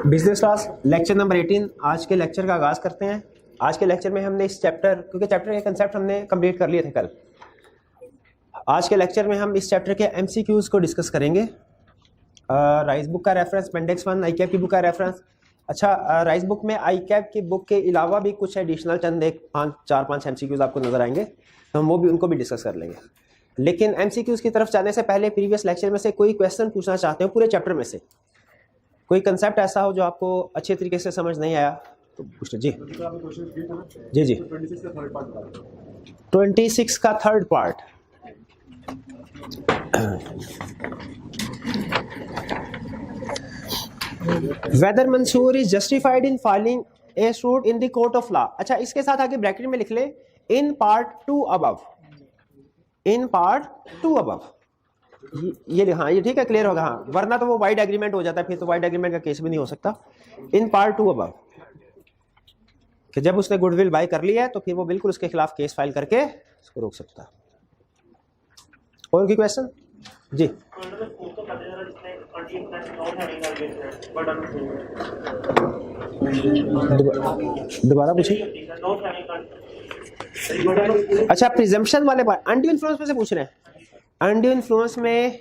Business class lecture number 18। आज के lecture का आगाज करते हैं। आज के लेक्चर में हमने इस चैप्टर, क्योंकि चैप्टर के कंसेप्ट हमने कंप्लीट कर लिए थे कल, आज के लेक्चर में हम इस चैप्टर के एमसीक्यूज को डिस्कस करेंगे। राइस बुक का रेफरेंस, पेंडेक्स 1 आई कैप की बुक का रेफरेंस। अच्छा, राइस बुक में आई कैप की बुक के अलावा भी कुछ एडिशनल चंद 4-5 एमसीक्यूज आपको नजर आएंगे, तो हम वो भी उनको भी डिस्कस कर लेंगे। लेकिन एमसीक्यूज की तरफ जाने से पहले प्रीवियस लेक्चर में से कोई क्वेश्चन पूछना चाहते हो पूरे चैप्टर में से, कोई कंसेप्ट ऐसा हो जो आपको अच्छे तरीके से समझ नहीं आया तो पूछ लीजिए। जी जी, 26 का third part. Whether Mansoor is justified in filing a suit in the court of law. अच्छा, इसके साथ आगे ब्रैकेट में लिख ले in part 2 above, in part 2 above. ये हाँ, ये ठीक है, क्लियर होगा। हाँ, वरना तो वो वाइड एग्रीमेंट हो जाता है, फिर तो वाइड एग्रीमेंट का केस भी नहीं हो सकता। इन पार्ट 2 अबव कि जब उसने गुडविल बाय कर लिया है तो फिर वो बिल्कुल उसके खिलाफ केस फाइल करके उसको रोक सकता है। और कोई क्वेश्चन? जी, दोबारा पूछिए। अच्छा, प्रिजम्पशन वाले बात अनड्यू इन्फ्लुएंस में से पूछ रहे हैं। अनड्यू इन्फ्लुएंस में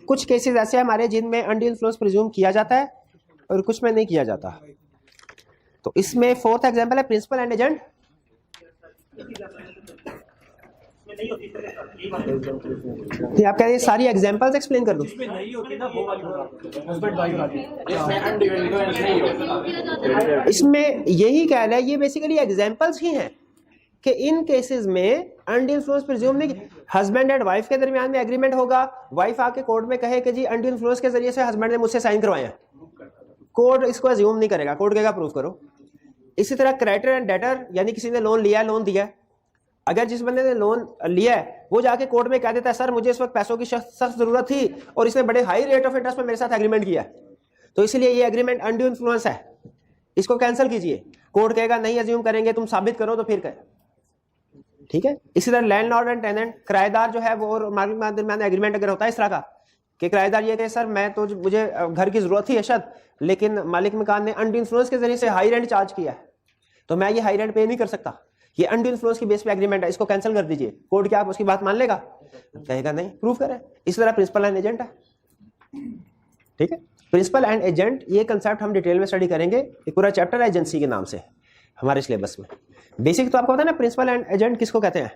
कुछ केसेस ऐसे हैं हमारे जिनमें अनड्यू इन्फ्लुएंस प्रिज्यूम किया जाता है और कुछ में नहीं किया जाता। तो इसमें फोर्थ एग्जांपल है प्रिंसिपल एंड एजेंट। आप कह रहे हैं सारी एग्जांपल्स एक्सप्लेन कर दूं? इसमें यही कह रहा है, ये बेसिकली एग्जांपल्स ही हैं कि इन केसेस में अनड्यू इन्फ्लुएंस प्रिज्यूम नहीं। हस्बैंड एंड वाइफ के दरमियान में एग्रीमेंट होगा, वाइफ आके कोर्ट में कहे कि जी अनड्यू इन्फ्लुएंस के जरिए से हस्बैंड ने मुझसे साइन करवाए हैं, कोर्ट इसको अज्यूम नहीं करेगा, कोर्ट कहेगा प्रूफ करो। इसी तरह क्रेडिटर एंड डेटर, यानी किसी ने लोन लिया, लोन दिया, अगर जिस बंदे ने लोन लिया है वो जाके कोर्ट में कह देता है सर मुझे इस वक्त पैसों की सख्त जरूरत थी और इसने बड़े हाई रेट ऑफ इंटरेस्ट में मेरे साथ एग्रीमेंट किया, तो इसलिए ये एग्रीमेंट अनड्यू इन्फ्लुएंस है, इसको कैंसिल कीजिए। कोर्ट कहेगा नहीं अज्यूम करेंगे, तुम साबित करो तो फिर कहे, ठीक है। इसी तरह लैंडलॉर्ड एंड टेनेंट, किराएदार जो है वो और मालिक के दरमियान एग्रीमेंट अगर होता है इस तरह का कि किराएदार ये कहे सर मैं तो मुझे घर की जरूरत थी अशद, लेकिन मालिक मकान ने अनड्यू इन्फ्लुएंस के जरिए से हाई रेंट चार्ज किया है तो मैं ये हाई रेंट पे नहीं कर सकता, ये अनड्यू इन्फ्लुएंस की बेस पे एग्रीमेंट है, इसको कैंसिल कर दीजिए। कोर्ट क्या आप उसकी बात मान लेगा? कहेगा नहीं, प्रूफ करें। इसी तरह प्रिंसिपल एंड एजेंट है, ठीक है। प्रिंसिपल एंड एजेंट ये कंसेप्ट हम डिटेल में स्टडी करेंगे, एक पूरा चैप्टर है एजेंसी के नाम से हमारे सिलेबस में। बेसिक तो आपको पता है ना प्रिंसिपल एंड एजेंट किसको कहते हैं?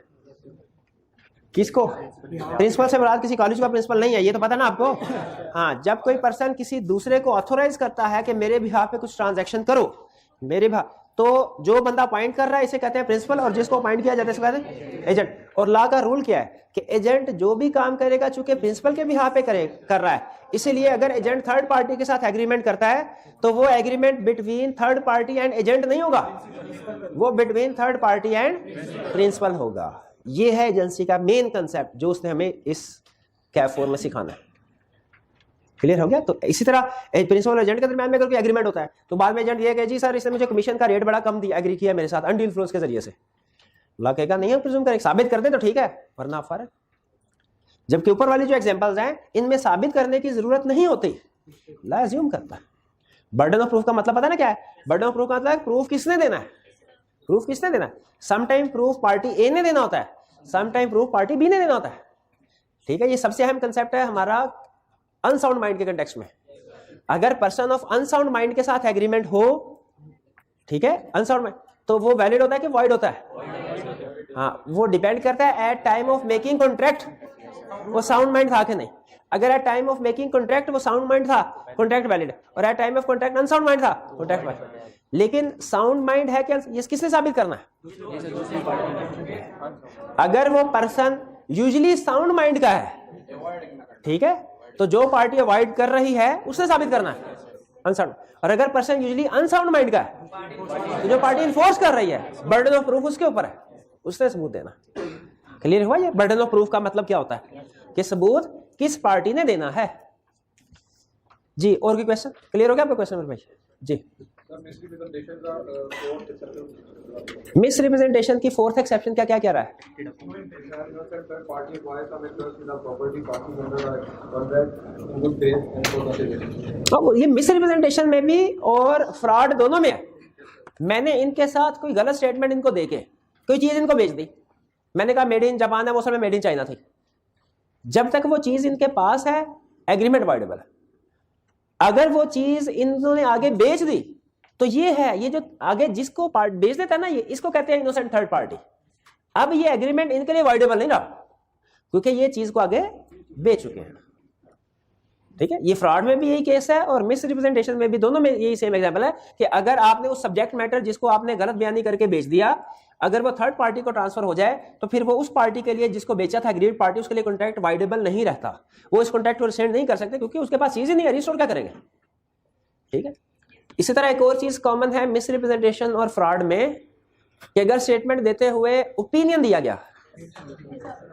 किसको? प्रिंसिपल से मुराद किसी कॉलेज का प्रिंसिपल नहीं है, ये तो पता ना आपको। हाँ, जब कोई पर्सन किसी दूसरे को ऑथोराइज करता है कि मेरे बिहाफ पे कुछ ट्रांजैक्शन करो, मेरे बिहाफ, तो जो बंदा अपॉइंट कर रहा है इसे कहते हैं प्रिंसिपल और जिसको अपॉइंट किया जाता है इसे कहते हैं एजेंट। और लॉ का रूल क्या है कि एजेंट जो भी काम करेगा चूंकि प्रिंसिपल के बिहाफ पे कर रहा है, इसीलिए अगर एजेंट थर्ड पार्टी के साथ एग्रीमेंट करता है तो वो agreement between third party and agent नहीं होगा, वो between third party and principal होगा। ये है एजेंसी का मेन कंसेप्ट जो उसने हमें इस कैप 4 में सिखाना है। क्लियर हो गया? तो इसी तरह प्रिंसिपल और एजेंट के दरमियान में अगर कोई एग्रीमेंट होता है तो बाद में एजेंट ये कहे जी सर इसने मुझे कमीशन का रेट बड़ा कम दिया, एग्री किया मेरे साथ अनड्यू इन्फ्लुएंस के जरिए से, लॉ कहेगा नहीं हम प्रिज्यूम करें, साबित कर दे तो ठीक है वरना आप फर्क। जबकि ऊपर वाली जो एग्जांपल्स हैं इनमें साबित करने की जरूरत नहीं होती, लॉ अज्यूम करता है। बर्डन ऑफ प्रूफ का मतलब पता ना क्या है? बर्डन ऑफ प्रूफ का मतलब प्रूफ किसने देना है, प्रूफ किसने देना है। Some time proof party A ने देना होता है, some time proof party B ने देना होता है, ठीक है। ये सबसे अहम कंसेप्ट है हमारा अनसाउंड माइंड के कंटेक्स्ट में। अगर पर्सन ऑफ अनसाउंड माइंड के साथ एग्रीमेंट हो, ठीक है, अनसाउंड माइंड, तो वो वैलिड होता है कि वॉइड होता है? हाँ, वो डिपेंड करता है at time of making contract वो साउंड माइंड था कि नहीं। अगर at time of making contract वो साउंड माइंड था, कॉन्ट्रैक्ट वैलिड, और at time of contract unsound mind था, कॉन्ट्रैक्ट वैलिड। लेकिन साउंड माइंड है क्या, ये किसने साबित करना है? अगर वो पर्सन यूजुअली साउंड माइंड का है, ठीक है, तो जो पार्टी अवॉइड कर रही है उसने साबित करना है अनसाउंड। और अगर पर्सन यूजुअली अनसाउंड माइंड का है तो जो पार्टी इन्फोर्स कर रही है बर्डन ऑफ प्रूफ उसके ऊपर है, उसने सबूत देना। क्लियर हुआ? ये बर्डन ऑफ प्रूफ का मतलब क्या होता है कि सबूत किस पार्टी ने देना है। जी और कोई क्वेश्चन? क्लियर हो गया आपका क्वेश्चन मेरे भाई? जी मिस रिप्रेजेंटेशन की फोर्थ एक्सेप्शन क्या क्या कह रहा है? अब ये मिस रिप्रेजेंटेशन में भी और फ्रॉड दोनों में है। मैंने इनके साथ कोई गलत स्टेटमेंट इनको देके कोई चीज इनको बेच दी, मैंने कहा मेड इन जापान है, वो समय मेड इन चाइना थी। जब तक वो चीज इनके पास है एग्रीमेंट वाइडेबल है। अगर वो चीज इन्होंने आगे बेच दी तो ये है, ये जो आगे जिसको बेच देता है ना, ये इसको कहते हैं इनोसेंट थर्ड पार्टी। अब ये एग्रीमेंट इनके लिए वाइडेबल नहीं रहा क्योंकि ये चीज को आगे बेच चुके हैं। ठीक है, ये फ्रॉड में भी यही केस है और मिस रिप्रेजेंटेशन में भी, दोनों में यही सेम एग्जांपल है कि अगर आपने उस सब्जेक्ट मैटर जिसको आपने गलत बयानी करके बेच दिया, अगर वो थर्ड पार्टी को ट्रांसफर हो जाए तो फिर वो उस पार्टी के लिए जिसको बेचा था एग्रीड पार्टी, उसके लिए कॉन्ट्रैक्ट वाइडेबल नहीं रहता। वो इस कॉन्ट्रैक्ट को रिसेंड नहीं कर सकते क्योंकि उसके पास चीज ही नहीं है, रिस्टोर क्या करेंगे। ठीक है, इसी तरह एक और चीज कॉमन है मिस रिप्रेजेंटेशन और फ्रॉड में कि अगर स्टेटमेंट देते हुए ओपिनियन दिया गया,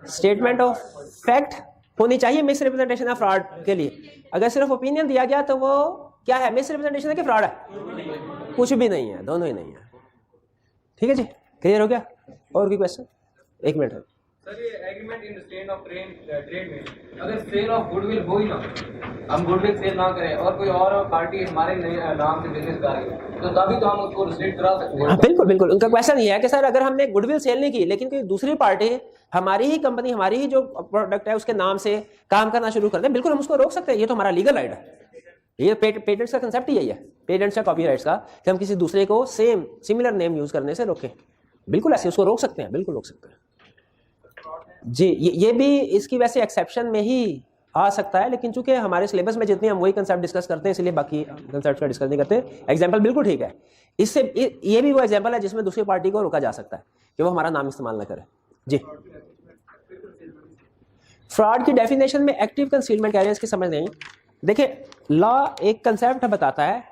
स्टेटमेंट ऑफ फैक्ट होनी चाहिए मिस रिप्रेजेंटेशन या फ्रॉड के लिए। अगर सिर्फ ओपिनियन दिया गया तो वो क्या है, मिस रिप्रेजेंटेशन है कि फ्रॉड है? कुछ भी नहीं है, दोनों ही नहीं है। ठीक है जी, क्लियर हो गया? और कोई क्वेश्चन? एक मिनट है सर। ये agreement in state of trade में अगर सेल ऑफ गुडविल हो ही ना, हम गुडविल सेल ना करें और कोई और पार्टी हमारे नाम से बिजनेस करे तो तभी तो हम उसको रिस्ट्रिक्ट करा सकते हैं। बिल्कुल बिल्कुल। उनका क्वेश्चन ये है कि सर अगर हमने गुडविल सेल नहीं की लेकिन कोई दूसरी पार्टी हमारी ही कंपनी, हमारी ही जो प्रोडक्ट है उसके नाम से काम करना शुरू कर दे, बिल्कुल हम उसको रोक सकते हैं। ये तो हमारा लीगल राइट है। ये पेटेंट्स का कंसेप्ट ही यही है, पेटेंट्स या कॉपीराइट्स का, कि हम किसी दूसरे को सेम सिमिलर नेम यूज करने से रोकें। बिल्कुल ऐसे उसको रोक सकते हैं, बिल्कुल रोक सकते हैं जी। ये भी इसकी वैसे एक्सेप्शन में ही आ सकता है, लेकिन चूंकि हमारे सिलेबस में जितने हम वही कंसेप्ट डिस्कस करते हैं इसलिए बाकी कंसेप्ट का डिस्कस नहीं करते। एग्जांपल बिल्कुल ठीक है, इससे ये भी वो एग्जांपल है जिसमें दूसरी पार्टी को रोका जा सकता है कि वो हमारा नाम इस्तेमाल ना करे जी। फ्रॉड की डेफिनेशन में एक्टिव कंसीलमेंट कह रहे हैं, इसकी समझ नहीं। देखिए लॉ एक कंसेप्ट बताता है,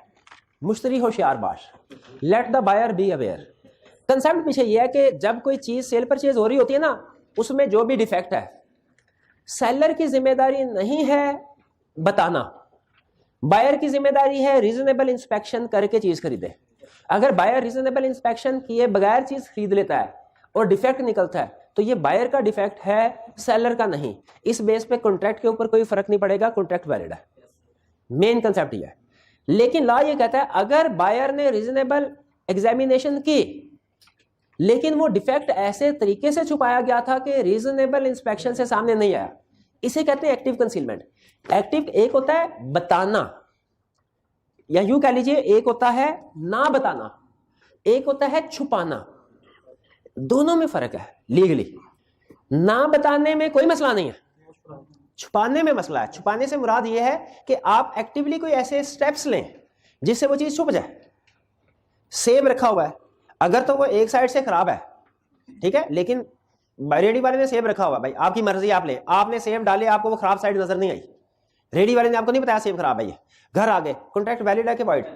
मुश्तरी होशियार बाश, let the buyer be aware. Concept पीछे ये है कि जब कोई चीज सेल परचेज हो रही होती है ना, उसमें जो भी डिफेक्ट है सेलर की जिम्मेदारी नहीं है बताना, बायर की जिम्मेदारी है रीजनेबल इंस्पेक्शन करके चीज खरीदे। अगर बायर रीजनेबल इंस्पेक्शन किए बगैर चीज खरीद लेता है और डिफेक्ट निकलता है तो ये बायर का डिफेक्ट है, सेलर का नहीं। इस बेस पे कॉन्ट्रैक्ट के ऊपर कोई फर्क नहीं पड़ेगा, कॉन्ट्रैक्ट वैलिड है। मेन कंसेप्ट ये है। लेकिन लॉ ये कहता है अगर बायर ने रीजनेबल एग्जामिनेशन की लेकिन वो डिफेक्ट ऐसे तरीके से छुपाया गया था कि रीजनेबल इंस्पेक्शन से सामने नहीं आया, इसे कहते हैं एक्टिव कंसीलमेंट। एक्टिव एक होता है बताना, या यूं कह लीजिए एक होता है ना बताना, एक होता है छुपाना। दोनों में फर्क है लीगली। ना बताने में कोई मसला नहीं है, छुपाने में मसला है। छुपाने से मुराद यह है कि आप एक्टिवली कोई ऐसे स्टेप्स लें जिससे वो चीज छुप जाए। सेब रखा हुआ है, अगर तो वो एक साइड से खराब है, ठीक है, लेकिन रेडी वाले ने सेब रखा हुआ, भाई आपकी मर्जी, आप ले, आपने सेब डाले, आपको वो खराब साइड नजर नहीं आई, रेडी वाले ने आपको नहीं बताया सेब खराब है, ये घर आ गए, कॉन्ट्रैक्ट वैलिड है कि वाइड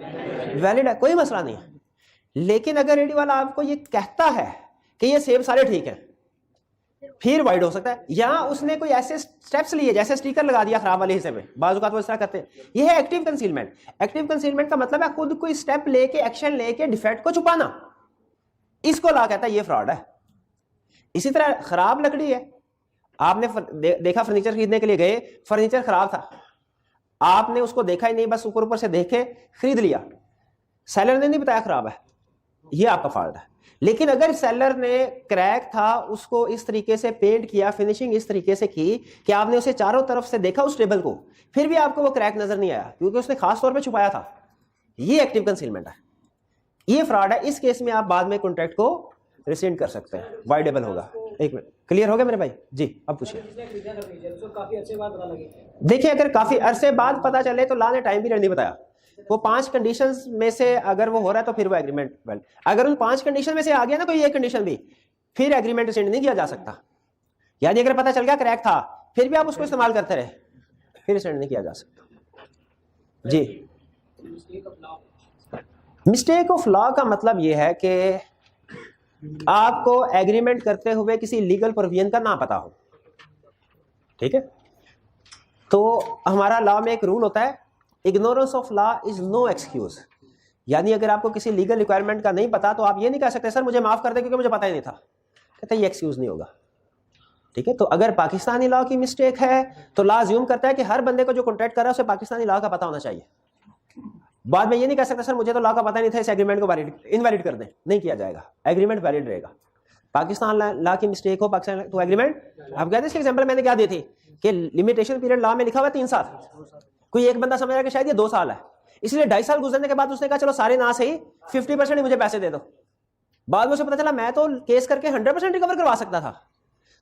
वैलिड है, कोई मसला नहीं है। लेकिन अगर रेडी वाला आपको ये कहता है कि ये सेब सारे ठीक है, फिर वाइड हो सकता है। या उसने कोई ऐसे स्टेप्स लिए जैसे स्टिकर लगा दिया खराब वाले हिस्से में, बाजू का तो इस तरह करते हैं, ये है एक्टिव कंसीलमेंट। एक्टिव कंसीलमेंट का मतलब है खुद कोई स्टेप लेके, एक्शन लेके डिफेक्ट को छुपाना। इसको ला कहता है ये फ्रॉड है। इसी तरह खराब लकड़ी है, आपने देखा फर्नीचर खरीदने के लिए गए, फर्नीचर खराब था, आपने उसको देखा ही नहीं, बस ऊपर ऊपर से देखे खरीद लिया, सेलर ने नहीं बताया खराब है, ये आपका फॉल्ट है। लेकिन अगर सेलर ने क्रैक था, उसको इस तरीके से पेंट किया, फिनिशिंग इस तरीके से की कि आपने उसे चारों तरफ से देखा उस टेबल को, फिर भी आपको वो क्रैक नजर नहीं आया क्योंकि उसने खास तौर पे छुपाया था, ये एक्टिव कंसीलमेंट है, ये फ्रॉड है। इस केस में आप बाद में कॉन्ट्रैक्ट को रिसेंड कर सकते हैं, वाइडेबल होगा। एक मिनट, क्लियर हो गया मेरे भाई जी? अब पूछिए। देखिए अगर काफी अरसे बाद पता चले तो लॉ ने टाइम पीरियड नहीं बताया, वो 5 कंडीशंस में से अगर वो हो रहा है तो फिर वो एग्रीमेंट वेल, अगर उन 5 कंडीशन में से आ गया ना कोई एक कंडीशन भी, फिर एग्रीमेंट रिसेंड नहीं किया जा सकता। यानी अगर पता चल गया क्रैक था फिर भी आप उसको इस्तेमाल करते रहे, फिर रिसेंड नहीं किया जा सकता जी। मिस्टेक ऑफ लॉ का मतलब यह है कि आपको एग्रीमेंट करते हुए किसी लीगल प्रोविजन का ना पता हो, ठीक है। तो हमारा लॉ में एक रूल होता है ignorance of law is no excuse. यानी अगर आपको किसी लीगल रिक्वायरमेंट का नहीं पता तो आप ये नहीं कह सकते सर मुझे माफ कर दे क्योंकि मुझे पता ही नहीं था, कहते ये एक्सक्यूज नहीं होगा। ठीक है, तो अगर पाकिस्तानी लॉ की मिस्टेक है तो लॉ अज्यूम करता है कि हर बंदे को जो कॉन्ट्रैक्ट कर रहा है उसे पाकिस्तानी लॉ का पता होना चाहिए। बाद में ये नहीं कह सकता सर मुझे तो लॉ का पता नहीं था, इस एग्रीमेंट को इनवैलिड कर दें, नहीं किया जाएगा, एग्रीमेंट वैलिड रहेगा। पाकिस्तान लॉ की मिस्टेक हो पाकिस्तान तो एग्रीमेंट, आप कहते हैं इसके एग्जांपल मैंने क्या दी थी कि लिमिटेशन पीरियड लॉ में लिखा हुआ है 3 साल, कोई एक बंदा समझ रहा है कि शायद ये 2 साल है, इसलिए 2.5 साल गुजरने के बाद उसने कहा चलो सारे ना सही 50% ही मुझे पैसे दे दो। बाद में उसे पता चला मैं तो केस करके 100% रिकवर करवा सकता था।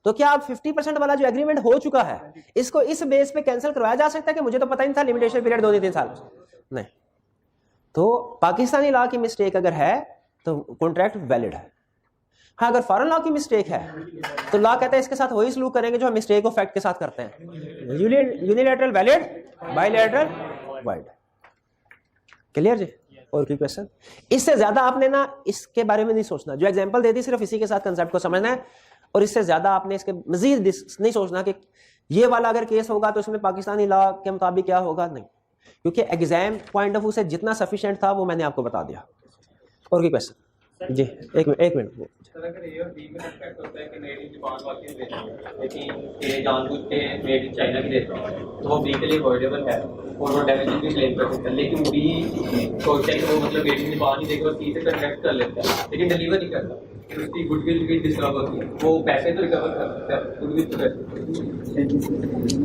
तो क्या आप 50% वाला जो एग्रीमेंट हो चुका है इसको इस बेस पे कैंसिल करवाया जा सकता है कि मुझे तो पता ही नहीं था लिमिटेशन पीरियड 2-3 साल? नहीं। तो पाकिस्तानी लॉ की मिस्टेक अगर है तो कॉन्ट्रैक्ट वैलिड है। हाँ, अगर फॉरेन लॉ की मिस्टेक है तो लॉ कहता है इसके साथ वही सलूक करेंगे जो हम मिस्टेक को फैक्ट के साथ करते हैं। Unilateral valid, bilateral void. Clear जी? और कोई क्वेश्चन? इससे ज्यादा आपने ना इसके बारे में नहीं सोचना, जो एग्जांपल दे दी सिर्फ इसी के साथ कंसेप्ट को समझना है, और इससे ज्यादा आपने इसके मजीद नहीं सोचना कि ये वाला अगर केस होगा तो इसमें पाकिस्तानी लॉ के मुताबिक क्या होगा, नहीं, क्योंकि एग्जाम पॉइंट ऑफ व्यू से जितना सफिशिएंट था वो मैंने आपको बता दिया। और कोई क्वेश्चन? जी एक मिनट। सर अगर ए और बी में इफेक्ट होता है कि मेड इन जापान वाले देते हैं लेकिन ए जानबूझ के मेड इन चाइना की देते हैं तो वो बी के लिए अवॉइडेबल है और वो डैमेजेस भी क्लेम कर सकता है, लेकिन बी सोचता है कि वो मतलब मेड इन जापान ही देकर सी से कॉन्ट्रैक्ट कर लेता है लेकिन डिलीवर नहीं करता, फिर उसकी गुडविल भी डिस्टर्ब होती है, वो पैसे तो रिकवर कर सकता है, गुडविल तो कर।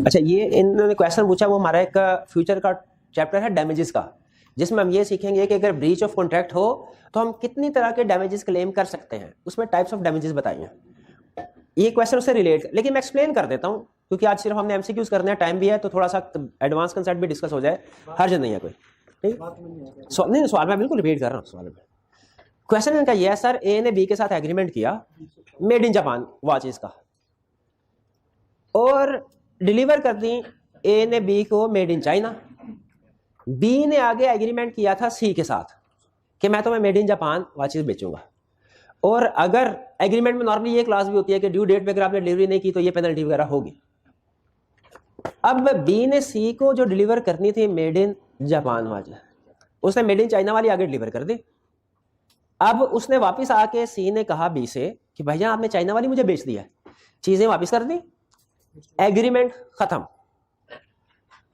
अच्छा, ये इन्होंने क्वेश्चन पूछा, वो हमारा एक फ्यूचर का चैप्टर है डैमेजेस का, जिसमें हम ये सीखेंगे कि अगर ब्रीच ऑफ कॉन्ट्रैक्ट हो तो हम कितनी तरह के डैमेजेस क्लेम कर सकते हैं, उसमें टाइप्स ऑफ डैमेजेस बताइए। ये क्वेश्चन उससे रिलेट, लेकिन मैं एक्सप्लेन कर देता हूँ क्योंकि आज सिर्फ हमने एमसीक्यूज करने हैं, टाइम भी है, तो थोड़ा सा एडवांस कंसेप्ट भी डिस्कस हो जाए, हर्ज नहीं है कोई। ठीक, नहीं सवाल मैं बिल्कुल रिपीट कर रहा हूँ। सवाल में क्वेश्चन इनका यह है, सर ए ने बी के साथ एग्रीमेंट किया मेड इन जापान वॉचेस का और डिलीवर कर दी ए ने बी को मेड इन चाइना। बी ने आगे एग्रीमेंट किया था सी के साथ कि मैं तुम्हें मेड इन जापान वॉचेस बेचूंगा, और अगर एग्रीमेंट में नॉर्मली ये क्लास भी होती है कि ड्यू डेट पे अगर आपने डिलीवरी नहीं की तो ये पेनल्टी वगैरह होगी। अब बी ने सी को जो डिलीवर करनी थी मेड इन जापान वॉच, उसने मेड इन चाइना वाली आगे डिलीवर कर दी। अब उसने वापस आके सी ने कहा बी से कि भैया आपने चाइना वाली मुझे बेच दिया, चीजें वापस कर दी, एग्रीमेंट खत्म,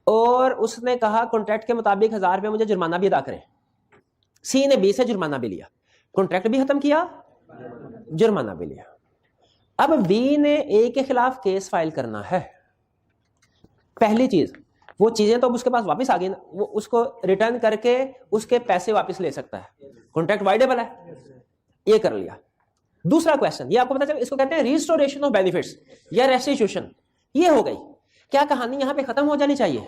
और उसने कहा कॉन्ट्रैक्ट के मुताबिक 1000 रुपये मुझे जुर्माना भी अदा करें। सी ने बी से जुर्माना भी लिया, कॉन्ट्रैक्ट भी खत्म किया, जुर्माना भी लिया। अब बी ने ए के खिलाफ केस फाइल करना है। पहली चीज, वो चीजें तो अब उसके पास वापस आ गई ना, वो उसको रिटर्न करके उसके पैसे वापस ले सकता है, कॉन्ट्रैक्ट वाइडेबल है, ये कर लिया। दूसरा क्वेश्चन, ये आपको पता चला, इसको कहते हैं रिस्टोरेशन ऑफ बेनिफिट्स या रेस्टिट्यूशन। ये हो गई, क्या कहानी यहां पे खत्म हो जानी चाहिए?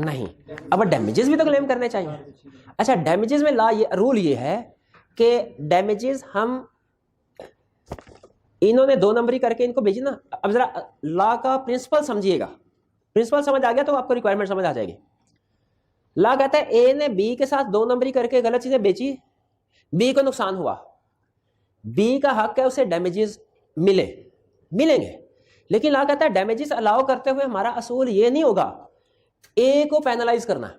नहीं, अब डैमेजेस भी तो क्लेम करने चाहिए। अच्छा, डैमेजेस में रूल ये है कि डैमेजेस हम इन्होंने 2 नंबरी करके इनको भेजी ना। अब जरा लॉ का प्रिंसिपल समझिएगा, प्रिंसिपल समझ आ गया तो आपको रिक्वायरमेंट समझ आ जाएगी। लॉ कहता है ए ने बी के साथ 2 नंबरी करके गलत चीजें बेची, बी को नुकसान हुआ, बी का हक है उसे डैमेजेस मिलेंगे, लेकिन लॉ कहता है डैमेजेस अलाउ करते हुए हमारा असूल ये नहीं होगा ए को पेनलाइज करना,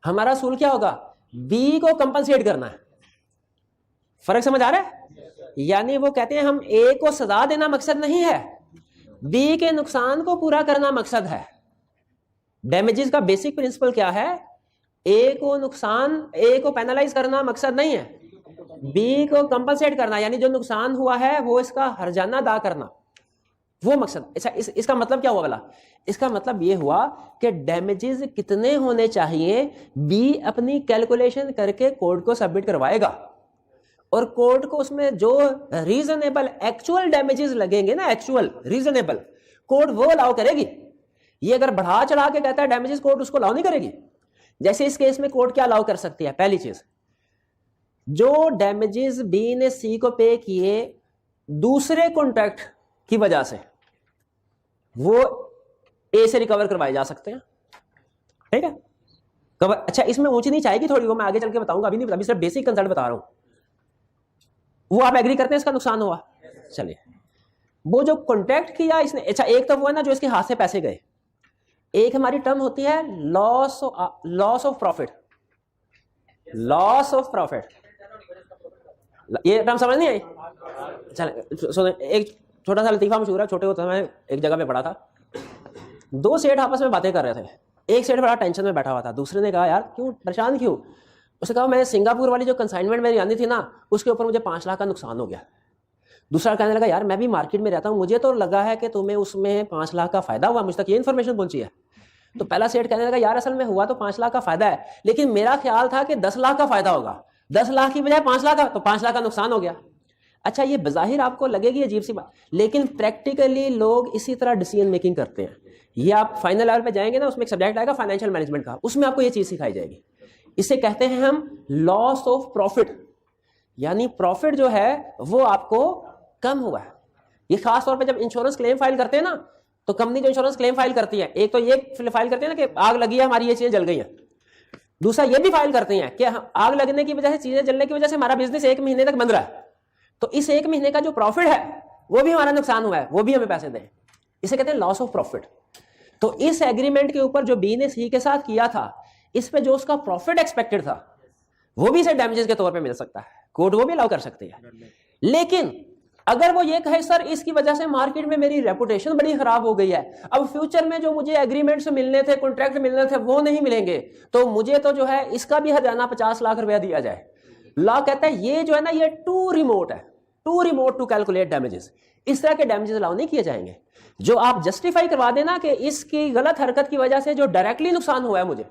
हमारा असूल क्या होगा? बी को कंपनसेट करना है। फर्क समझ आ रहा है? यानी वो कहते हैं हम ए को सजा देना मकसद नहीं है, बी के नुकसान को पूरा करना मकसद है। डैमेजेस का बेसिक प्रिंसिपल क्या है? ए को पेनलाइज करना मकसद नहीं है, बी को कंपनसेट करना, यानी जो नुकसान हुआ है वो इसका हर्जाना अदा करना, वो मकसद। अच्छा, इसका मतलब क्या हुआ वाला? इसका मतलब ये हुआ कि डैमेजेस कितने होने चाहिए बी अपनी कैलकुलेशन करके कोर्ट को सबमिट करवाएगा, और कोर्ट को उसमें जो रीजनेबल एक्चुअल डैमेजेस लगेंगे ना, एक्चुअल रीजनेबल, कोर्ट वो अलाउ करेगी। ये अगर बढ़ा चढ़ा के कहता है डैमेजेस, कोर्ट उसको अलाउ नहीं करेगी। जैसे इस केस में कोर्ट क्या अलाउ कर सकती है? पहली चीज, जो डैमेजेस बी ने सी को पे किए दूसरे कॉन्ट्रैक्ट की वजह से, वो ए से रिकवर करवाए जा सकते हैं। ठीक है, कवर। अच्छा, इसमें ऊंची नीच आएगी थोड़ी, वो मैं आगे चल के बताऊंगा, अभी नहीं, अभी सिर्फ बेसिक कंसेप्ट बता रहा हूं। वो आप एग्री करते हैं इसका नुकसान हुआ? चलिए, वो जो कॉन्ट्रैक्ट किया इसने, अच्छा एक तो वो है ना जो इसके हाथ से पैसे गए, एक हमारी टर्म होती है loss of profit, loss of profit. ये टर्म समझ नहीं आई? चल सुनो, एक छोटा सा लतीफा मशहूर है, छोटे होते मैं एक जगह पे पढ़ा था, दो सेठ आपस में बातें कर रहे थे। एक सेठ बड़ा टेंशन में बैठा हुआ था, दूसरे ने कहा यार क्यों परेशान क्यों? उसने कहा मैं सिंगापुर वाली जो कंसाइनमेंट मेरी आनी थी ना, उसके ऊपर मुझे 5 लाख का नुकसान हो गया। दूसरा कहने लगा यार मैं भी मार्केट में रहता हूँ, मुझे तो लगा है कि तुम्हें उसमें 5 लाख का फायदा हुआ, मुझ तक ये इन्फॉर्मेशन पहुंची है। तो पहला सेठ कहने लगा यार असल में हुआ तो 5 लाख का फायदा है, लेकिन मेरा ख्याल था कि 10 लाख का फायदा होगा, 10 लाख की बजाय 5 लाख का, तो 5 लाख का नुकसान हो गया। अच्छा ये बज़ाहिर आपको लगेगी अजीब सी बात, लेकिन प्रैक्टिकली लोग इसी तरह डिसीजन मेकिंग करते हैं। ये आप फाइनल लेवल पे जाएंगे ना, उसमें एक सब्जेक्ट आएगा फाइनेंशियल मैनेजमेंट का, उसमें आपको ये चीज सिखाई जाएगी। इसे कहते हैं हम लॉस ऑफ प्रॉफिट, यानी प्रॉफिट जो है वो आपको कम हुआ है। ये खास तौर पे जब इंश्योरेंस क्लेम फाइल करते हैं ना, तो कंपनी जो इंश्योरेंस क्लेम फाइल करती है, एक तो ये फाइल करते हैं ना कि आग लगी है हमारी, ये चीजें जल गई हैं। दूसरा ये भी फाइल करते हैं कि आग लगने की वजह से, चीजें जलने की वजह से हमारा बिजनेस 1 महीने तक बंद रहा है, तो इस 1 महीने का जो प्रॉफिट है वो भी हमारा नुकसान हुआ है, वो भी हमें पैसे दें। इसे कहते हैं लॉस ऑफ प्रॉफिट। तो इस एग्रीमेंट के ऊपर जो बी ने सी के साथ किया था, इस पे जो उसका प्रॉफिट एक्सपेक्टेड था वो भी इसे डैमेजेस के तौर पे मिल सकता है, कोर्ट वो भी अलाउ कर सकती है। लेकिन अगर वो ये कहे सर इसकी वजह से मार्केट में मेरी रेपुटेशन बड़ी खराब हो गई है, अब फ्यूचर में जो मुझे एग्रीमेंट्स मिलने थे, कॉन्ट्रैक्ट मिलने थे, वो नहीं मिलेंगे, तो मुझे तो जो है इसका भी हर्जाना 50 लाख रुपया दिया जाए। लॉ कहता है ये जो है ना, ये टू रिमोट है, too remote to calculate damages. इस तरह के डैमेजेस अलाउ नहीं किए जाएंगे। जो आप जस्टिफाई करवा देना कि इसकी गलत हरकत की वजह से जो डायरेक्टली नुकसान हुआ है मुझे,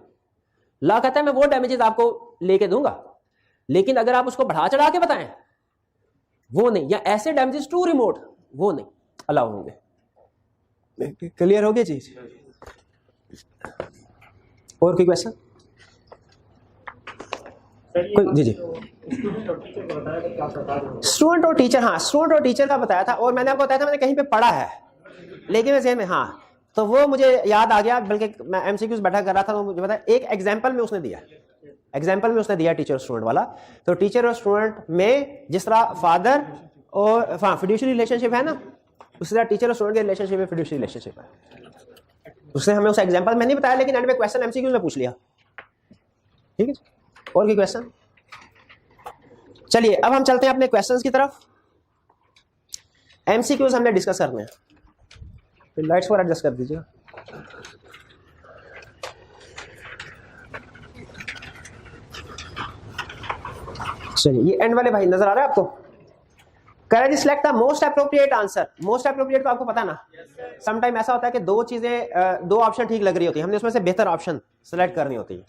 लॉ कहता है मैं वो डैमेजेस आपको लेके दूंगा, लेकिन अगर आप उसको बढ़ा चढ़ा के बताएं वो नहीं, या ऐसे डैमेजेस टू रिमोट वो नहीं अलाउ होंगे। क्लियर हो गया चीज? और कोई क्वेश्चन? जी जी। स्टूडेंट और टीचर, हाँ स्टूडेंट और टीचर का बताया था, और मैंने आपको बताया था मैंने कहीं पे पढ़ा है, लेकिन वैसे में हाँ तो वो मुझे याद आ गया, बल्कि मैं एमसीक्यूज बैठा कर रहा था तो मुझे पता एक एग्जांपल में उसने दिया, एग्जांपल में उसने दिया टीचर स्टूडेंट वाला। तो टीचर और स्टूडेंट में जिस तरह फादर और फिड्यूशियरी रिलेशनशिप है ना, उसी तरह टीचर और स्टूडेंट के रिलेशनशिप में फिड्यूशियरी रिलेशनशिप है। उसने हमें उस एग्जांपल में नहीं बताया, लेकिन एंड में क्वेश्चन एमसीक्यूज में पूछ लिया। ठीक है, और कोई क्वेश्चन? चलिए अब हम चलते हैं अपने क्वेश्चंस की तरफ। एमसीक्यूज हमने डिस्कस करने हैं, फिर लाइट्स को एडजस्ट कर दीजिए। चलिए ये एंड वाले भाई नजर आ रहा है आपको? Correct select the most appropriate answer. Most appropriate तो आपको पता ना, समटाइम ऐसा होता है कि दो चीजें, दो ऑप्शन ठीक लग रही होती है, हमने उसमें से बेहतर ऑप्शन सेलेक्ट करनी होती है।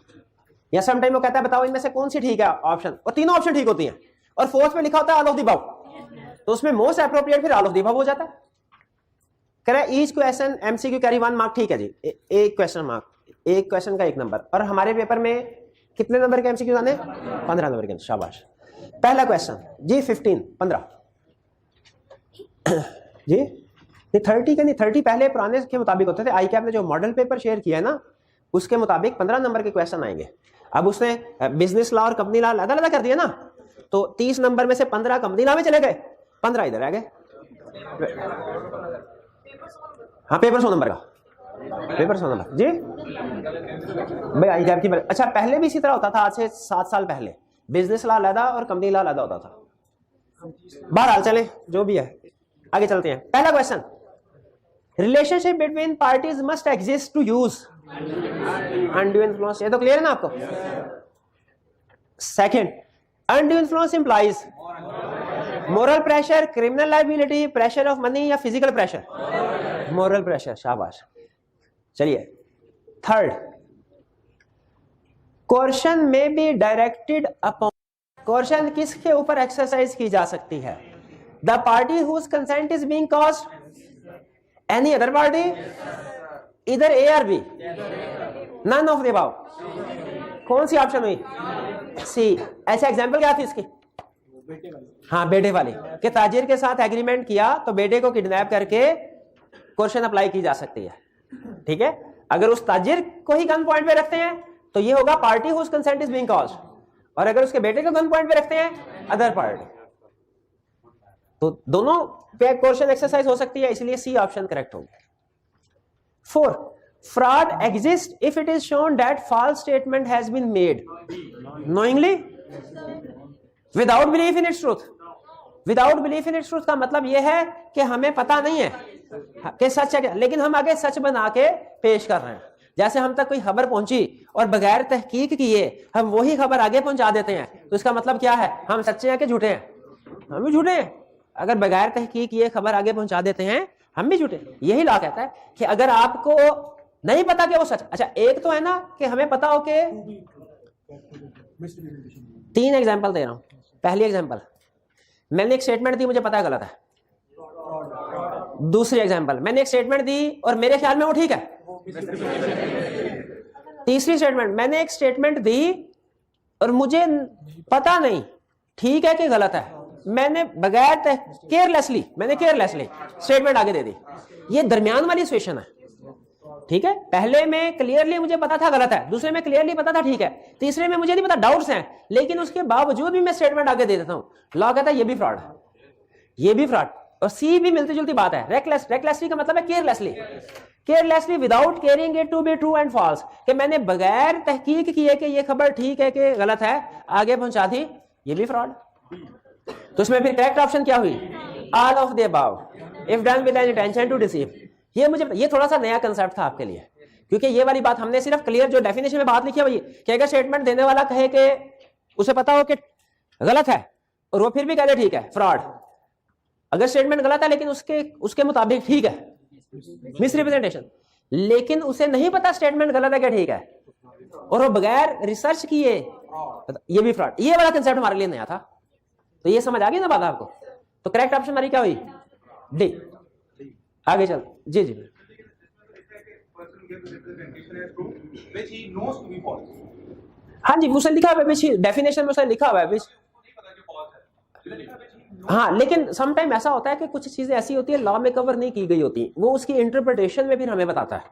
या समटाइम वो कहता है बताओ इनमें से कौन सी ठीक है ऑप्शन, और तीनों ऑप्शन ठीक होती हैं, और फोर्थ में लिखा होता है ऑल ऑफ द अबव, तो उसमें मोस्ट अप्रोप्रिएट फिर ऑल ऑफ द अबव हो जाता है। Correct each question MCQ carry 1 mark. ठीक है जी, एक क्वेश्चन मार्क, एक क्वेश्चन का 1 नंबर। और हमारे पेपर में कितने नंबर के एमसीक्यू आने? 15 नंबर के। शाबाश। पहला क्वेश्चन जी 15 जी नहीं 30 के नहीं, 30 पहले पुराने के मुताबिक होते थे। आई कैप ने जो मॉडल पेपर शेयर किया है ना, उसके मुताबिक 15 नंबर के क्वेश्चन आएंगे। अब उसने बिजनेस लॉ और कंपनी लॉ अलग अलग कर दिया ना, तो 30 नंबर में से 15 कंपनी लॉ में चले गए, 15 इधर आ गए। हाँ पेपर 100 नंबर का, पेपर 100 नंबर जी भाई आई कैप की। अच्छा पहले भी इसी तरह होता था, आज से 7 साल पहले बिजनेस लॉ अलग और कंपनी लॉ अलग होता था। बहरहाल चले जो भी है, आगे चलते हैं। पहला question, relationship between parties must exist to use undue influence. ये तो क्लियर है ना आपको? Second, undue influence implies moral pressure, criminal liability, pressure of money या फिजिकल प्रेशर? Moral pressure. शाबाश। चलिए थर्ड, कोर्शन में बी डायरेक्टेड अपॉन। कोर्शन किसके ऊपर एक्सरसाइज की जा सकती है? The party whose consent is being caused, any other party, इधर ए और B, none of the above. कौन सी ऑप्शन हुई? सी। ऐसा एग्जांपल क्या थी इसकी? हाँ बेटे वाली, कि ताजिर के साथ एग्रीमेंट किया तो बेटे को किडनैप करके कोर्शन अप्लाई की जा सकती है। ठीक है, अगर उस ताजिर को ही गन पॉइंट पे रखते हैं तो ये होगा party whose consent is being caused, और अगर उसके बेटे को गन पॉइंट पे रखते हैं अदर पार्टी। तो दोनों पे कोर्शन एक्सरसाइज हो सकती है, इसलिए सी ऑप्शन करेक्ट होगा। fraud exists if it is shown that false statement has been made knowingly without belief in its truth. Without belief in its truth का मतलब यह है कि हमें पता नहीं है कि सच है क्या, लेकिन हम आगे सच बना के पेश कर रहे हैं। जैसे हम तक कोई खबर पहुंची और बगैर तहकीक किए हम वही खबर आगे पहुंचा देते हैं, तो इसका मतलब क्या है? हम सच्चे हैं कि झूठे हैं? हम भी झूठे हैं। अगर बगैर तहकीक किए खबर आगे पहुंचा देते हैं, हम भी झूठे। यही लॉ कहता है कि अगर आपको नहीं पता कि वो सच, अच्छा एक तो है ना कि हमें पता हो कि, 3 एग्जाम्पल दे रहा हूं। पहली एग्जाम्पल, मैंने एक स्टेटमेंट दी, मुझे पता है गलत है। दूसरी एग्जाम्पल, मैंने एक स्टेटमेंट दी और मेरे ख्याल में वो ठीक है। तीसरी स्टेटमेंट, मैंने एक स्टेटमेंट दी और मुझे पता नहीं ठीक है कि गलत है, मैंने बगैर केयरलेसली स्टेटमेंट आगे दे दी। ये दरमियान वाली सिचुएशन है, ठीक है। पहले में क्लियरली मुझे पता था गलत है, दूसरे में क्लियरली पता था ठीक है, तीसरे में मुझे नहीं पता, डाउट्स हैं, लेकिन उसके बावजूद भी मैं स्टेटमेंट आगे दे देता हूं। लॉ कहता है ये भी फ्रॉड है, ये भी फ्रॉड। और सी भी मिलती जुलती बात है। रेकलेसली का मतलब है carelessly without caring it to be true and false, कि मैंने बगैर तहकीक किए कि ये खबर ठीक है कि गलत है आगे पहुंचा दी, ये भी फ्रॉड। तो इसमें फिर करेक्ट ऑप्शन क्या हुई? All of the above if done with an intention to deceive. ये थोड़ा सा नया कंसेप्ट था आपके लिए, क्योंकि ये वाली बात हमने सिर्फ क्लियर जो डेफिनेशन में बात लिखी है वही कि अगर स्टेटमेंट देने वाला कहे कि उसे पता हो कि गलत है और वो फिर भी कहे ठीक है, फ्रॉड। अगर स्टेटमेंट गलत है लेकिन उसके मुताबिक ठीक है, मिसरिप्रेजेंटेशन, लेकिन उसे नहीं पता स्टेटमेंट गलत है क्या ठीक है, और वो बगैर रिसर्च किए, ये भी फ्रॉड। ये वाला कंसेप्ट हमारे लिए नया था। तो ये समझ आ गई ना बात आपको? तो करेक्ट ऑप्शन हमारी क्या हुई? डी। आगे चल जी जी। हाँ जी, उसने लिखा हुआ है, डेफिनेशन में उसने लिखा हुआ है। हाँ, लेकिन समटाइम ऐसा होता है कि कुछ चीजें ऐसी होती है लॉ में कवर नहीं की गई होती, वो उसकी इंटरप्रिटेशन में फिर हमें बताता है।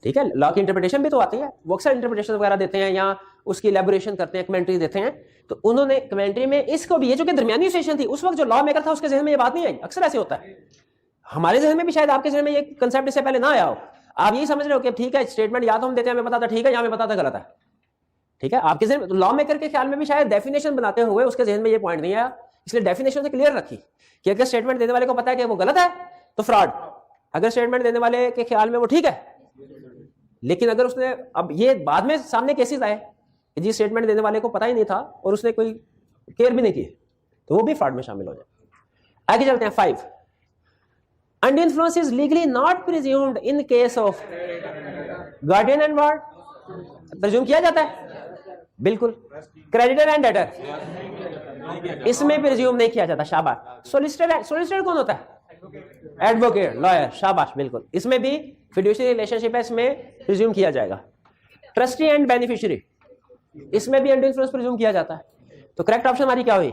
ठीक है, लॉ की इंटरप्रिटेशन भी तो आती है, वो अक्सर इंटरप्रिटेशन वगैरह देते हैं या उसकी इलैबोरेशन करते हैं, कमेंट्री देते हैं। तो उन्होंने कमेंट्री में इसको भी, ये जो कि दरमियानी सिचुएशन थी, उस वक्त जो लॉ मेकर था उसके जहन में ये बात नहीं आई। अक्सर ऐसे होता है, हमारे जहन में भी शायद आपके जहन में ये कंसेप्ट इससे पहले ना आया हो। आप यही समझ रहे हो कि ठीक है स्टेटमेंट या तो हम देते हैं हमें पता था ठीक है, या हमें पता था गलत है। ठीक है, आपके जहन में लॉ मेकर के ख्याल में भी शायद डेफिनेशन बनाते हुए उसके जहन में ये पॉइंट नहीं आया, इसलिए डेफिनेशन से क्लियर रखी कि अगर स्टेटमेंट देने वाले को पता है कि वो गलत है तो फ्रॉड, अगर स्टेटमेंट देने वाले के ख्याल में वो ठीक है। लेकिन अगर उसने, अब ये बाद में सामने केसेस आए कि जी स्टेटमेंट देने वाले को पता ही नहीं था और उसने कोई केयर भी नहीं की, तो वो भी फ्रॉड में शामिल हो जाए। आगे चलते हैं 5। Under influence is legally not presumed in case of guardian and ward. Presume किया जाता है बिल्कुल। क्रेडिटर एंड डेटर, इसमें प्रिज्यूम नहीं किया जाता। शाबाश। सोलिसिटर कौन होता है? Advocate, lawyer. शाबाश, बिल्कुल। इसमें भी फिड्यूशियरी रिलेशनशिप है, इसमें प्रिज्यूम किया जाएगा। ट्रस्टी एंड बेनिफिशियरी, इसमें भी अंडर इन्फ्लुएंस प्रिज्यूम किया जाता है। तो करेक्ट ऑप्शन हमारी क्या हुई?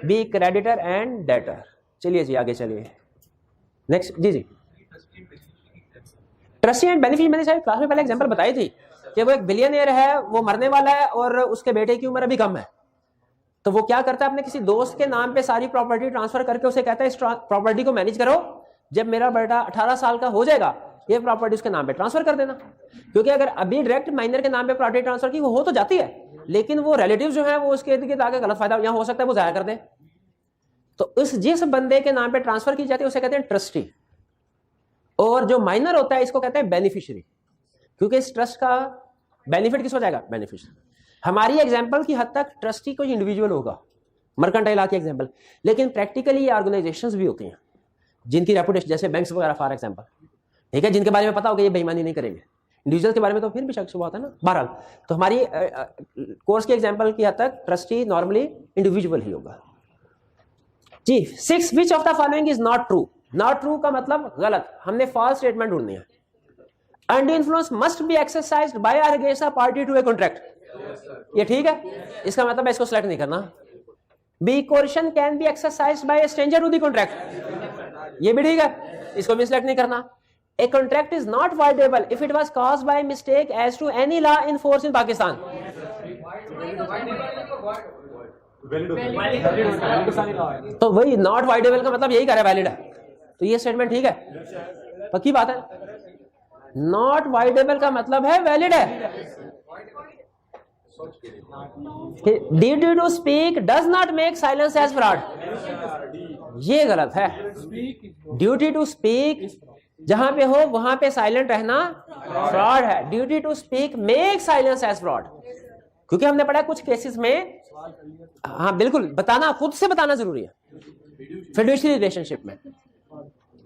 B, creditor and debtor. चलिए जी आगे चलिए, नेक्स्ट जी जी। ट्रस्टी एंड बेनिफिशियरी मैंने शायद क्लास में पहले एग्जांपल बताई थी कि वो एक बिलियनियर है, वो मरने वाला है और उसके बेटे की उम्र अभी कम है। तो वो क्या करता है, अपने किसी दोस्त के नाम पे सारी प्रॉपर्टी ट्रांसफर करके उसे कहता है इस प्रॉपर्टी को मैनेज करो, जब मेरा बेटा 18 साल का हो जाएगा ये प्रॉपर्टी उसके नाम पे ट्रांसफर कर देना। क्योंकि अगर अभी डायरेक्ट माइनर के नाम पे प्रॉपर्टी ट्रांसफर की वो हो तो जाती है, लेकिन वो रिलेटिव जो है वो उसके इर्द गिर्द आगे गलत फायदा यहाँ हो सकता है वो जाया कर दे। तो जिस बंदे के नाम पे ट्रांसफर की जाती है उसे कहते हैं ट्रस्टी, और जो माइनर होता है इसको कहते हैं बेनिफिशियरी, क्योंकि इस ट्रस्ट का बेनिफिट किसको जाएगा? बेनिफिशियरी। हमारी एग्जांपल की हद तक ट्रस्टी कोई इंडिविजुअल होगा, मर्केंटाइल लॉ की एग्जांपल, लेकिन प्रैक्टिकली ये ऑर्गेनाइजेशंस भी होती हैं जिनकी रेपुटेशन, जैसे बैंक्स वगैरह फॉर एग्जांपल, ठीक है, जिनके बारे में पता होगा ये बेईमानी नहीं करेंगे। इंडिविजुअल के बारे में तो फिर भी शक शुबा होता है ना। बहरहाल, तो हमारी कोर्स की एग्जांपल की हद तक ट्रस्टी नॉर्मली इंडिविजुअल ही होगा जी। 6, which of the following is not true. Not true का मतलब गलत, हमने फॉल्स स्टेटमेंट ढूंढनी है। Under influence must be exercised by or against a party to a contract, ये ठीक है, इसका मतलब है इसको सेलेक्ट नहीं करना। B, coercion can be exercised by a stranger to the contract, ये भी ठीक है, इसको भी सेलेक्ट नहीं करना। A contract is not voidable if it was caused by mistake as to any law in force in Pakistan, तो वही नॉट वाइडेबल का मतलब यही कह रहा है वैलिड है, तो ये स्टेटमेंट ठीक है, पक्की बात है। नॉट वाइडेबल का मतलब है वैलिड है। Duty to speak does not make silence as fraud, ये गलत है। ड्यूटी टू स्पीक जहां पे हो वहां पे साइलेंट रहना फ्रॉड है। Duty to speak make silence as fraud, क्योंकि हमने पढ़ा कुछ केसेस में, हाँ बिल्कुल, बताना, खुद से बताना जरूरी है फिड्यूशियरी रिलेशनशिप में।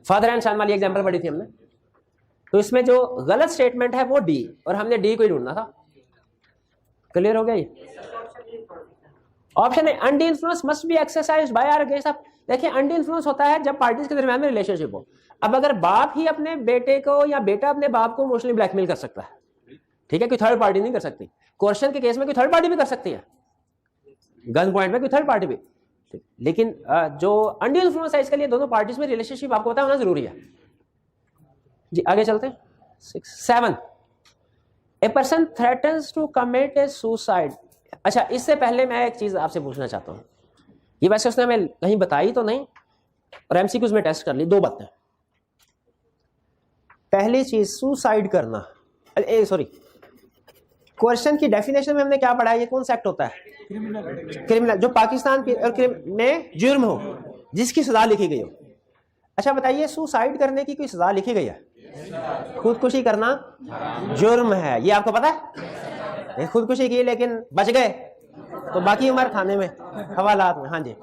फादर एंड सन वाली एग्जांपल पढ़ी थी हमने, तो इसमें जो गलत स्टेटमेंट है वो डी, और हमने डी को ही ढूंढना था। क्लियर हो गया ये? ऑप्शन है undue influence must be exercised by or against. आप देखिए, अनडी इन्फ्लुएंस होता है जब पार्टीज के दरमियान में रिलेशनशिप हो। अब अगर बाप ही अपने बेटे को या बेटा अपने बाप को इमोशनली ब्लैकमेल कर सकता है, ठीक है, कोई थर्ड पार्टी नहीं कर सकती। कोर्शन के केस में कोई थर्ड पार्टी भी कर सकती है, गन पॉइंट में कोई थर्ड पार्टी भी, लेकिन जो अनडी इन्फ्लुएंस है इसके लिए दोनों पार्टीज में रिलेशनशिप आपको पता होना जरूरी है जी। आगे चलते हैं। 7 a person threatens to commit a suicide. अच्छा, इससे पहले मैं एक चीज आपसे पूछना चाहता हूं, ये वैसे उसने हमें कहीं बताई तो नहीं, और एमसीक्यूज में टेस्ट कर ली। 2 बातें। पहली चीज, सुसाइड करना, सॉरी, क्वेश्चन की डेफिनेशन में हमने क्या पढ़ा है? ये कौन सा एक्ट होता है? क्रिमिनल, जो पाकिस्तान में जुर्म हो, जिसकी सजा लिखी गई हो। अच्छा बताइए, सुसाइड करने की कोई सजा लिखी गई है? खुदकुशी करना जुर्म है, ये आपको पता है? खुदकुशी की लेकिन बच गए तो बाकी उम्र खाने में, हवालात में। हाँ जी,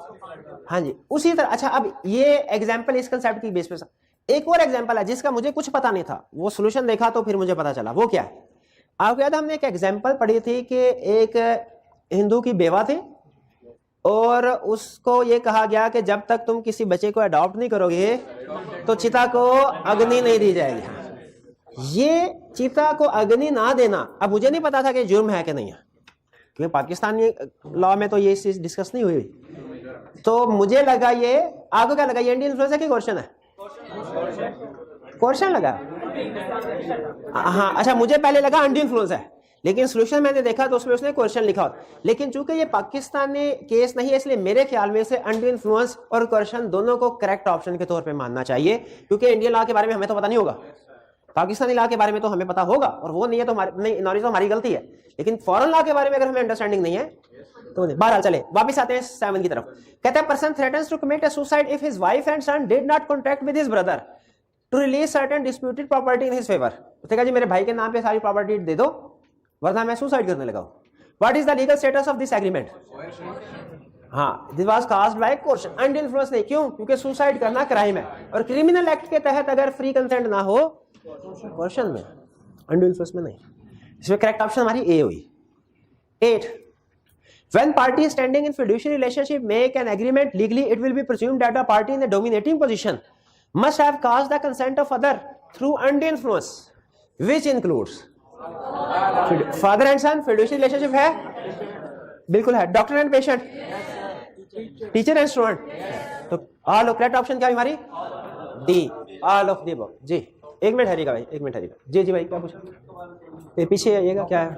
हाँ जी, उसी तरह। अच्छा, अब ये एग्जाम्पल इस कंसेप्ट की बेस पे। एक और एग्जाम्पल है जिसका मुझे कुछ पता नहीं था, वो सोल्यूशन देखा तो फिर मुझे पता चला। वो क्या है आपको याद है? हमने एक एग्जाम्पल पढ़ी थी कि एक हिंदू की बेवा थी और उसको ये कहा गया कि जब तक तुम किसी बच्चे को अडॉप्ट नहीं करोगे तो चिता को अग्नि नहीं दी जाएगी। ये चिता को अग्नि ना देना, अब मुझे नहीं पता था कि जुर्म है कि नहीं है, क्योंकि पाकिस्तानी लॉ में तो ये चीज डिस्कस नहीं हुई। तो मुझे लगा ये, आपको क्या लगा, ये इंडियन इन्फ्लुएंस है कि क्वेश्चन है? क्वेश्चन लगा। हाँ, अच्छा, मुझे पहले लगा अंडी इन्फ्लुएंस है, लेकिन सोल्यूशन मैंने देखा तो उसमें उसने क्वेश्चन लिखा होता। लेकिन चूंकि ये पाकिस्तानी केस नहीं है, इसलिए मेरे ख्याल में से अंडी इन्फ्लुएंस और क्वेश्चन दोनों को करेक्ट ऑप्शन के तौर पे मानना चाहिए, क्योंकि इंडियन लॉ के बारे में हमें तो पता नहीं होगा, पाकिस्तानी लॉ के बारे में तो हमें पता होगा, और वो नहीं है तो हमारी नॉलेज तो हमारी गलती है। लेकिन फॉरेन लॉ के बारे में अगर हमें अंडरस्टैंडिंग नहीं है तो बहरहाल चले, वापस आते हैं 7 की तरफ। कहते हैं person threatens to commit a suicide if his wife and son did not contact with his brother to release certain disputed property in his favour. उसने जी मेरे भाई के नाम पे सारी प्रॉपर्टी दे दो वरना मैं सुसाइड करने लगा हूं। What is the legal status of this agreement? हाँ, this was caused by coercion, under influence नहीं। क्यों? क्योंकि सुसाइड करना क्राइम है, और क्रिमिनल एक्ट के तहत अगर फ्री कंसेंट ना हो क्वेश्चन में, अंडर इन्फ्लुएंस में नहीं। इसमें करेक्ट ऑप्शन हमारी ए हुई। 8 when parties standing in fiduciary relationship make an agreement legally, it will be presumed that a party in a dominating position must have caused the consent of other through undue influence, which includes father and son। fiduciary relationship है, बिल्कुल है। Doctor and patient, teacher and student, तो all of correct option क्या है हमारी? D, all of the above. जी एक minute हरिएगा भाई, एक मिनट हरिएगा। जी जी भाई, क्या पूछा? ये पीछे आइएगा, क्या है?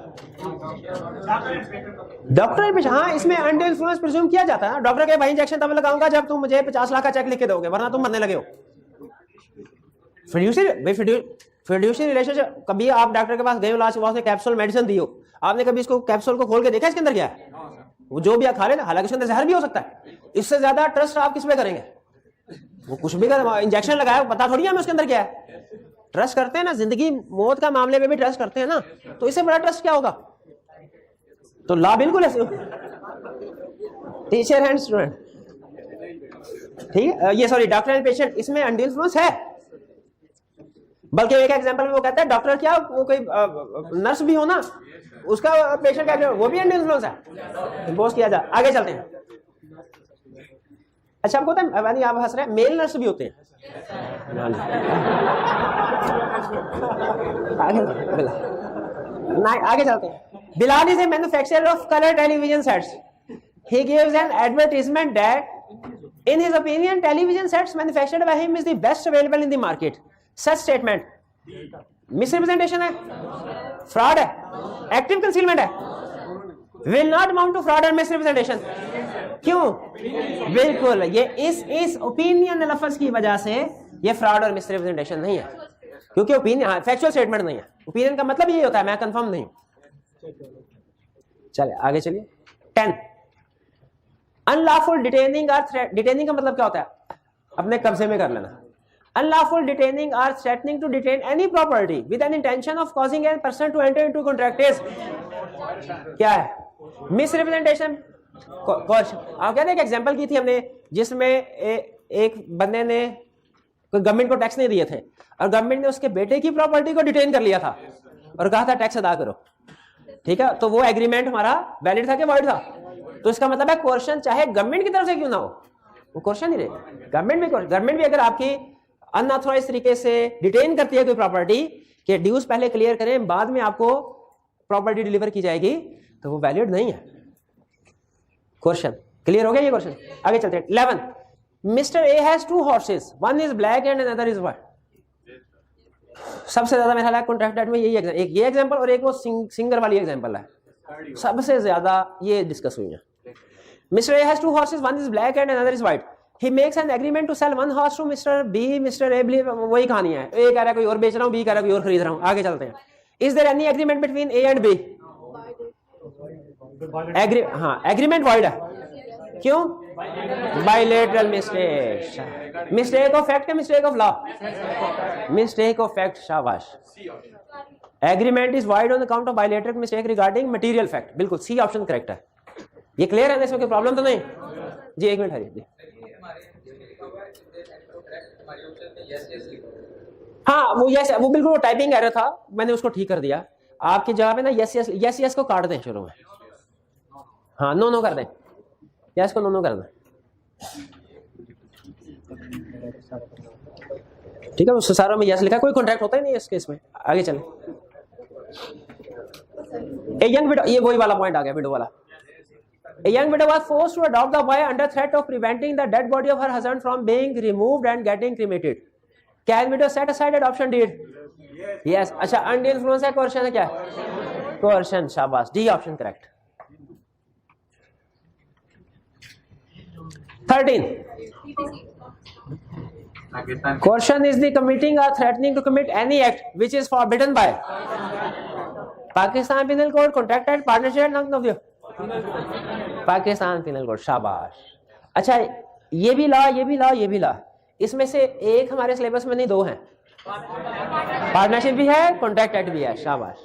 डॉक्टर एंड पेशेंट, हाँ, इसमें अंडर इन्फ्लुएंस प्रिज्यूम किया जाता है। डॉक्टर के भाई इंजेक्शन तब लगाऊंगा जब तुम मुझे 50 लाख का चेक लिख के दोगे, वरना तुम मरने लगे हो। फिड्यूशियरी रिलेशनशिप, कभी आप डॉक्टर के पास गए हो, लास्ट उसने कैप्सूल मेडिसिन दी हो, आपने कभी इसको कैप्सूल को खोल के देखा इसके अंदर क्या है? वो जो भी आप खा लेना, हालांकि उसके अंदर जहर भी हो सकता है। इससे ज्यादा ट्रस्ट आप किस पे करेंगे? वो कुछ भी कर, इंजेक्शन लगाया, पता थोड़ी हमें उसके अंदर क्या है। ट्रस्ट करते हैं ना, जिंदगी मौत का मामले में भी ट्रस्ट करते हैं ना, तो इससे बड़ा ट्रस्ट क्या होगा? तो लॉ बिल्कुल ऐसे, टीचर एंड स्टूडेंट, ठीक है। ये सॉरी, डॉक्टर एंड पेशेंट, इसमें अंडर इन्फ्लुएंस है। बल्कि एक एग्जांपल में वो कहता है डॉक्टर क्या, वो कोई नर्स भी हो ना, उसका पेशेंट क्या, वो भी अंडर इन्फ्लुएंस है, इम्पोज किया जाए। आगे चलते हैं। अच्छा, आपको पता है, आप हंस रहे हैं, मेल नर्स भी होते हैं। आगे चलते हैं। Bilal is a manufacturer of color television sets. He gives an advertisement that, in his opinion, television sets manufactured by him is the best available in the market. Such statement misrepresentation है, fraud है, active concealment है, will not amount to fraud and misrepresentation। क्यों? बिल्कुल, ये इस opinion लफ्ज की वजह से ये फ्रॉड और मिसरिप्रेजेंटेशन नहीं है। क्योंकि ओपिनियन फैक्चुअल स्टेटमेंट नहीं है। ओपिनियन का मतलब ये होता है मैं कंफर्म नहीं हूं। चले आगे चलिए। 10 अनलॉफुल डिटेनिंग और डिटेनिंग का मतलब क्या होता है? अपने कब्जे में कर लेना। अनलॉफुल डिटेनिंग और threatening to detain any property with an intention of causing an person to enter into contract is क्या है? मिसरिप्रेजेंटेशन। आप कहते हैं एक एग्जांपल की थी हमने जिसमें एक बंदे ने गवर्नमेंट को टैक्स नहीं दिए थे और गवर्नमेंट ने उसके बेटे की प्रॉपर्टी को डिटेन कर लिया था और कहा था टैक्स अदा करो, ठीक है? तो वो एग्रीमेंट हमारा वैलिड था कि वॉइड था? तो इसका मतलब है कोर्शन चाहे गवर्नमेंट की तरफ से क्यों ना हो वो कोर्शन ही रहेगा। गवर्नमेंट भी अगर आपकी अनऑथराइज्ड तरीके से डिटेन करती है कोई प्रॉपर्टी के ड्यूज पहले क्लियर करें बाद में आपको प्रॉपर्टी डिलीवर की जाएगी तो वो वैलिड नहीं है। क्वेश्चन क्लियर हो गया ये क्वेश्चन? आगे चलते हैं। 11 mister A has 2 horses, one is black and another is white. सबसे ज्यादा मेरा ख्याल है कॉन्ट्रैक्ट एक्ट में यही एक ये एग्जांपल और एक वो सिंगर वाली एग्जांपल है, सबसे ज्यादा ये डिस्कस हुई है। Mister A has 2 horses, one is black and another is white. He makes an agreement to sell one horse to Mr. B, Mr. A, वही कहानी है। ए कह रहा है कोई और बेच रहा हूँ, बी कह रहा है कोई और खरीद रहा हूँ। आगे चलते हैं। Is there any agreement between A and B? Agreement void है। क्यों? Bilateral mistake। Mistake of fact या mistake of law? Mistake of fact, शाबाश। Agreement is void on account of bilateral mistake regarding material fact। बिल्कुल C option correct है। ये clear है ना? इसमें कोई प्रॉब्लम तो नहीं जी? एक मिनट हरिए। हाँ वो यस, वो बिल्कुल वो टाइपिंग एरर था, मैंने उसको ठीक कर दिया। आपकी जगह पे ना यस को काट दें शुरू में। हाँ नो कर दें, यस को नो कर दें, ठीक है? उस सारों में यस लिखा, कोई कॉन्ट्रैक्ट होता ही नहीं है इस केस में। आगे चलें। ए यंग विडो, ये वही वाला पॉइंट आ गया विडो वाला। A young widow was forced to adopt the boy under threat of preventing the dead body of her husband from being removed and getting cremated. Can widow set aside adoption deed? Yes. अच्छा, undue influence है, coercion है, क्या है? Coercion, शाबाश, D option correct. 13. Coercion is the committing or threatening to commit any act which is forbidden by Pakistan Penal Code, Contract Act, Partnership Act, none of the Pakistan penal code, शाबाश। अच्छा, ये भी ला, इसमें से एक हमारे सिलेबस में नहीं, 2 हैं। पार्टनरशिप भी है, कॉन्ट्रैक्ट एक्ट भी है, शाबाश।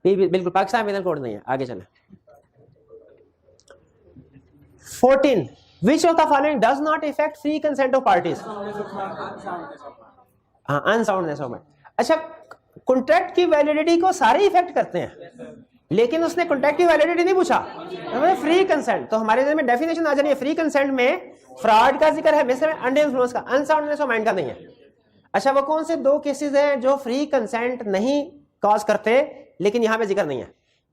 बिल्कुल पाकिस्तान पिनल कोड नहीं है। आगे चलें। 14 which of the following does not affect free consent of parties? हाँ, अनसाउंडनेस ऑफ माइंड। अच्छा, कॉन्ट्रैक्ट की वैलिडिटी को सारे इफेक्ट करते हैं, लेकिन उसने कॉन्ट्रैक्ट की वैलिडिटी नहीं पूछा, फ्री कंसेंट। तो हमारे में डेफिनेशन आ जानी है, फ्री कंसेंट में फ्रॉड का जिक्र है, मिसर में अंडर इन्फ्लुएंस का, अनसाउंडनेस ऑफ माइंड का नहीं है। अच्छा, वो कौन से 2 केसेस हैं जो फ्री कंसेंट नहीं कॉज करते लेकिन यहां पे जिक्र नहीं है?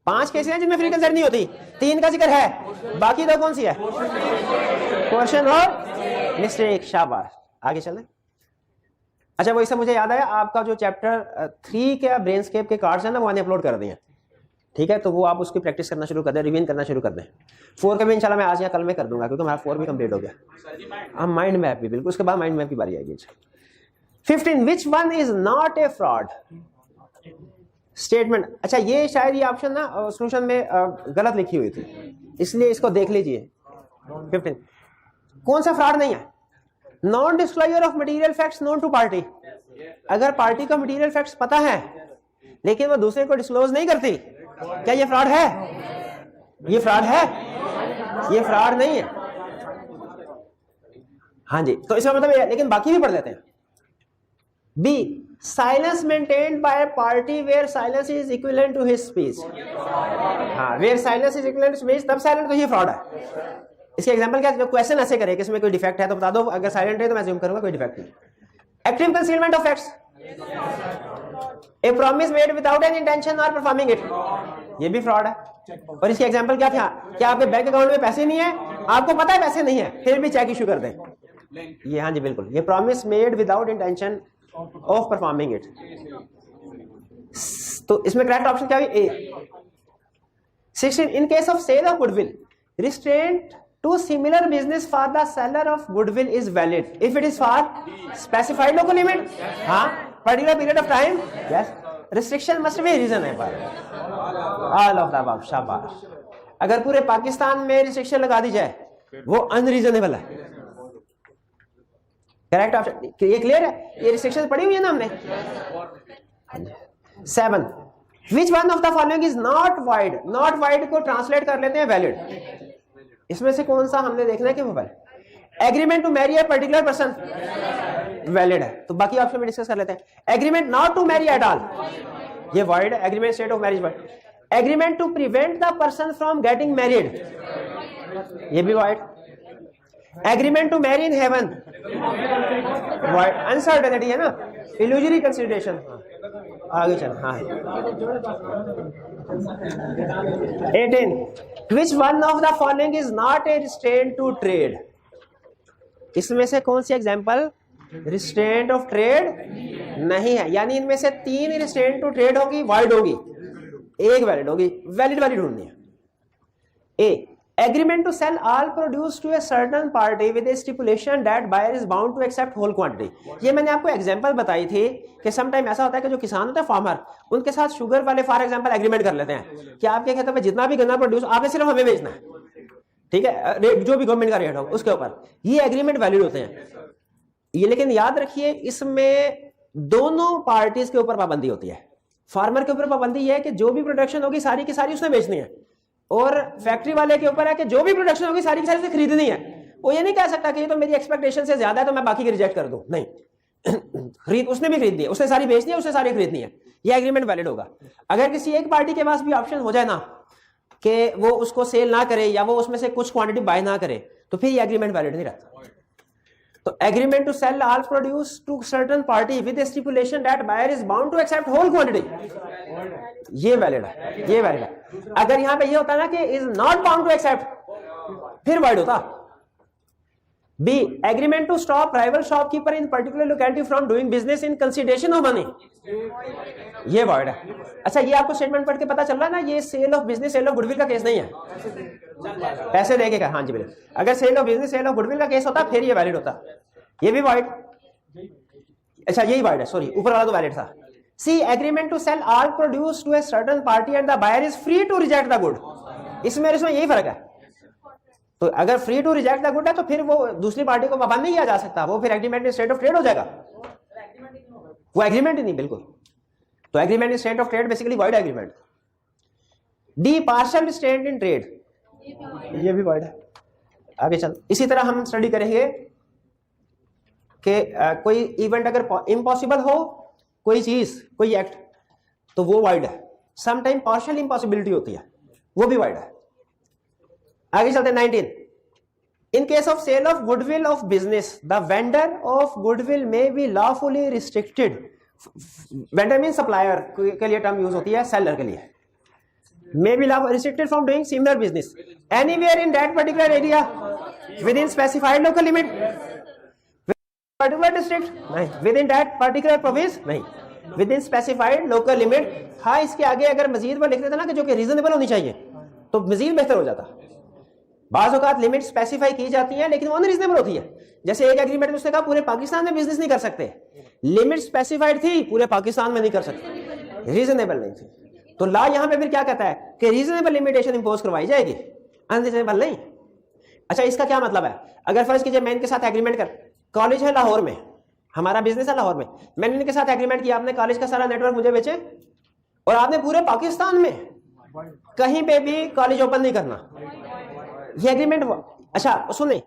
5 केसेस हैं जिनमें फ्री कंसेंट नहीं होती, 3 का जिक्र है, बाकी 2 कौन सी है? क्वेश्चन और मिस्टेक, शाबाश। आगे चलें। अच्छा, वो इससे मुझे याद आया, आपका जो चैप्टर 3 के ब्रेनस्केप के कार्ड्स हैं ना, वो मैंने अपलोड कर दिए हैं, ठीक है? तो वो आप उसकी प्रैक्टिस करना शुरू कर दें, रिवीजन करना शुरू कर दें। 4 का भी इंशाल्लाह मैं आज या कल में कर दूंगा, क्योंकि हमारा 4 भी कंप्लीट हो गया। हम माइंड मैप भी, बिल्कुल उसके बाद माइंड मैप की बारी आएगी। 15 which one is not A fraud statement. अच्छा, ये शायद ये ऑप्शन ना सोल्यूशन में गलत लिखी हुई थी, इसलिए इसको देख लीजिए। 15 कौन सा फ्रॉड नहीं है? Non disclosure of material facts known to party. अगर पार्टी को मटेरियल फैक्ट्स पता है लेकिन वो दूसरे को डिस्क्लोज नहीं करती, क्या ये फ्रॉड है? ये फ्रॉड है? ये फ्रॉड नहीं है। हाँ जी, तो इसका मतलब है, लेकिन बाकी भी पढ़ लेते हैं। B silence maintained by party where silence is equivalent to his speech. हाँ, where silence is equivalent to speech, तब साइलेंट, तो ये फ्रॉड है। इसके एग्जांपल क्या? क्वेश्चन ऐसे करे कि इसमें कोई डिफेक्ट है तो बता दो, अगर साइलेंट है तो मैं अज्यूम करूंगा कोई डिफेक्ट नहीं। Active concealment of facts, A promise made without any intention और परफॉर्मिंग इट, ये भी फ्रॉड है। और इसके एग्जांपल क्या था? क्या आपके बैंक अकाउंट में पैसे नहीं है, आपको पता है पैसे नहीं है, फिर भी चेक इशू कर दें, ये हाँ जी बिल्कुल, ये promise made without intention of performing it. तो इसमें करेक्ट ऑप्शन क्या हुई? A. 16 in case of sale of goodwill restraint to similar business for the seller of goodwill is valid if it is for specified local limit। हाँ, particular period of time, yes, restriction must be reasonable, all of the above, शाबाश। अगर पूरे पाकिस्तान में restriction लगा दी जाए वो unreasonable है, correct option. ये क्लियर है, ये रिस्ट्रिक्शन पढ़ी हुई है ना हमने। 7, विच one of the following is not wide, not wide को ट्रांसलेट कर लेते हैं वैलिड, इसमें से कौन सा हमने देखना है कि वो valid. Agreement to marry a particular person valid है, तो बाकी ऑप्शन में डिस्कस कर लेते हैं। Agreement not to marry at all, ये वाइड है, agreement state of marriage void. Agreement to prevent the person from getting married, ये भी void. Agreement to marry in heaven, void, uncertainty है ना, इल्यूजरी कंसिडरेशन। आगे चल, हाँ 18, which one of the following is not a restraint to trade, इसमें से कौन सी एग्जांपल रिस्ट्रेंट ऑफ ट्रेड नहीं है, यानी इनमें से 3 रिस्ट्रेंट टू ट्रेड होगी, वाइड होगी, एक वैलिड होगी, वैलिड वाली ढूंढनी है। A, agreement to sell all produce to a certain party with a stipulation that buyer is bound to accept whole quantity, ये मैंने आपको एग्जांपल बताई थी कि सम टाइम ऐसा होता है कि जो किसान होता है फार्मर, उनके साथ शुगर वाले फॉर एग्जांपल एग्रीमेंट कर लेते हैं कि आपके खेतों में जितना भी गन्ना प्रोड्यूस आपने सिर्फ हमें बेचना है, ठीक है, जो भी गवर्नमेंट का रेट हो उसके ऊपर, ये एग्रीमेंट वैलिड होते हैं ये। लेकिन याद रखिए इसमें दोनों पार्टीज के ऊपर पाबंदी होती है। फार्मर के ऊपर पाबंदी है कि जो भी प्रोडक्शन होगी सारी की सारी उसने बेचनी है, और फैक्ट्री वाले के ऊपर है कि जो भी प्रोडक्शन होगी सारी की सारी उसे खरीदनी है। वो ये नहीं कह सकता कि ये तो मेरी एक्सपेक्टेशन से ज्यादा है तो मैं बाकी की रिजेक्ट कर दूं, नहीं खरीद उसने भी खरीदनी है, उसने सारी बेचनी है, उसने सारी खरीदनी है, ये एग्रीमेंट वैलिड होगा। अगर किसी एक पार्टी के पास भी ऑप्शन हो जाए ना कि वो उसको सेल ना करे या वो उसमें से कुछ क्वांटिटी बाय ना करे, तो फिर ये एग्रीमेंट वैलिड नहीं रहता। तो agreement to sell all produce to certain party with stipulation that buyer is bound to accept whole quantity, ये वैलिड है, ये वैलिड है। अगर यहां पे ये होता ना कि is not bound to accept, फिर वाइड होता। B, agreement to stop rival shopkeeper in particular locality from doing business in consideration of money, ये वाइड है। अच्छा, ये आपको स्टेटमेंट पढ़ के पता चल रहा है ना, ये sale of business sale of goodwill का केस नहीं है, पैसे देके का, हाँ जी बिल्कुल। अगर sale of business sale of goodwill का केस होता फिर ये वैलिड होता, ये भी वाइड। अच्छा, यही वाइड है, सॉरी ऊपर वाला तो वैलिड था। C, agreement to sell all produce to a certain party and the buyer is free to reject the good, इसमें यही फर्क है। तो अगर free to reject the good है तो फिर वो दूसरी पार्टी को पाबंद नहीं किया जा सकता, वो फिर agreement in state of trade हो जाएगा, वो एग्रीमेंट ही नहीं बिल्कुल। तो agreement in state of trade basically wide agreement. D, partial restraint in trade, ये भी वाइड है। आगे चल, इसी तरह हम स्टडी करेंगे कि कोई इवेंट अगर इम्पॉसिबल हो, कोई चीज कोई एक्ट, तो वो वाइड है। सम टाइम पार्शियल इम्पॉसिबिलिटी होती है, वो भी वाइड है। आगे चलते हैं 19, in case of sale of goodwill of business the vendor of goodwill may be lawfully restricted, vendor mean supplier के लिए टर्म यूज होती है, सेलर के लिए may be restricted from doing similar business anywhere in that particular area within specified local limit, particular district नहीं, within that particular province नहीं, within specified local limit। हाँ, इसके आगे अगर मजीद वो लिख देता ना कि जो कि रीजनेबल होनी चाहिए तो मजीद बेहतर हो जाता। बाज़ औक़ात लिमिट स्पेसिफाई की जाती है लेकिन वो अनरीजनेबल होती है। जैसे एक एग्रीमेंट में उसने कहा पूरे पाकिस्तान में बिजनेस नहीं कर सकते, लिमिट स्पेसिफाइड थी, पूरे पाकिस्तान में नहीं कर सकते, रीजनेबल नहीं थी। तो लॉ यहां पे फिर क्या कहता है कि रीजनेबल लिमिटेशन इंपोज करवाई जाएगी, अनरीजनेबल नहीं। अच्छा, इसका क्या मतलब है? अगर फर्ज कीजिए मैं इनके साथ एग्रीमेंट कर, कॉलेज है लाहौर में, हमारा बिजनेस है लाहौर में, मैंने इनके साथ एग्रीमेंट किया, आपने कॉलेज का सारा नेटवर्क मुझे बेचे और आपने पूरे पाकिस्तान में कहीं पे भी कॉलेज ओपन नहीं करना, ये एग्रीमेंट। अच्छा सुने,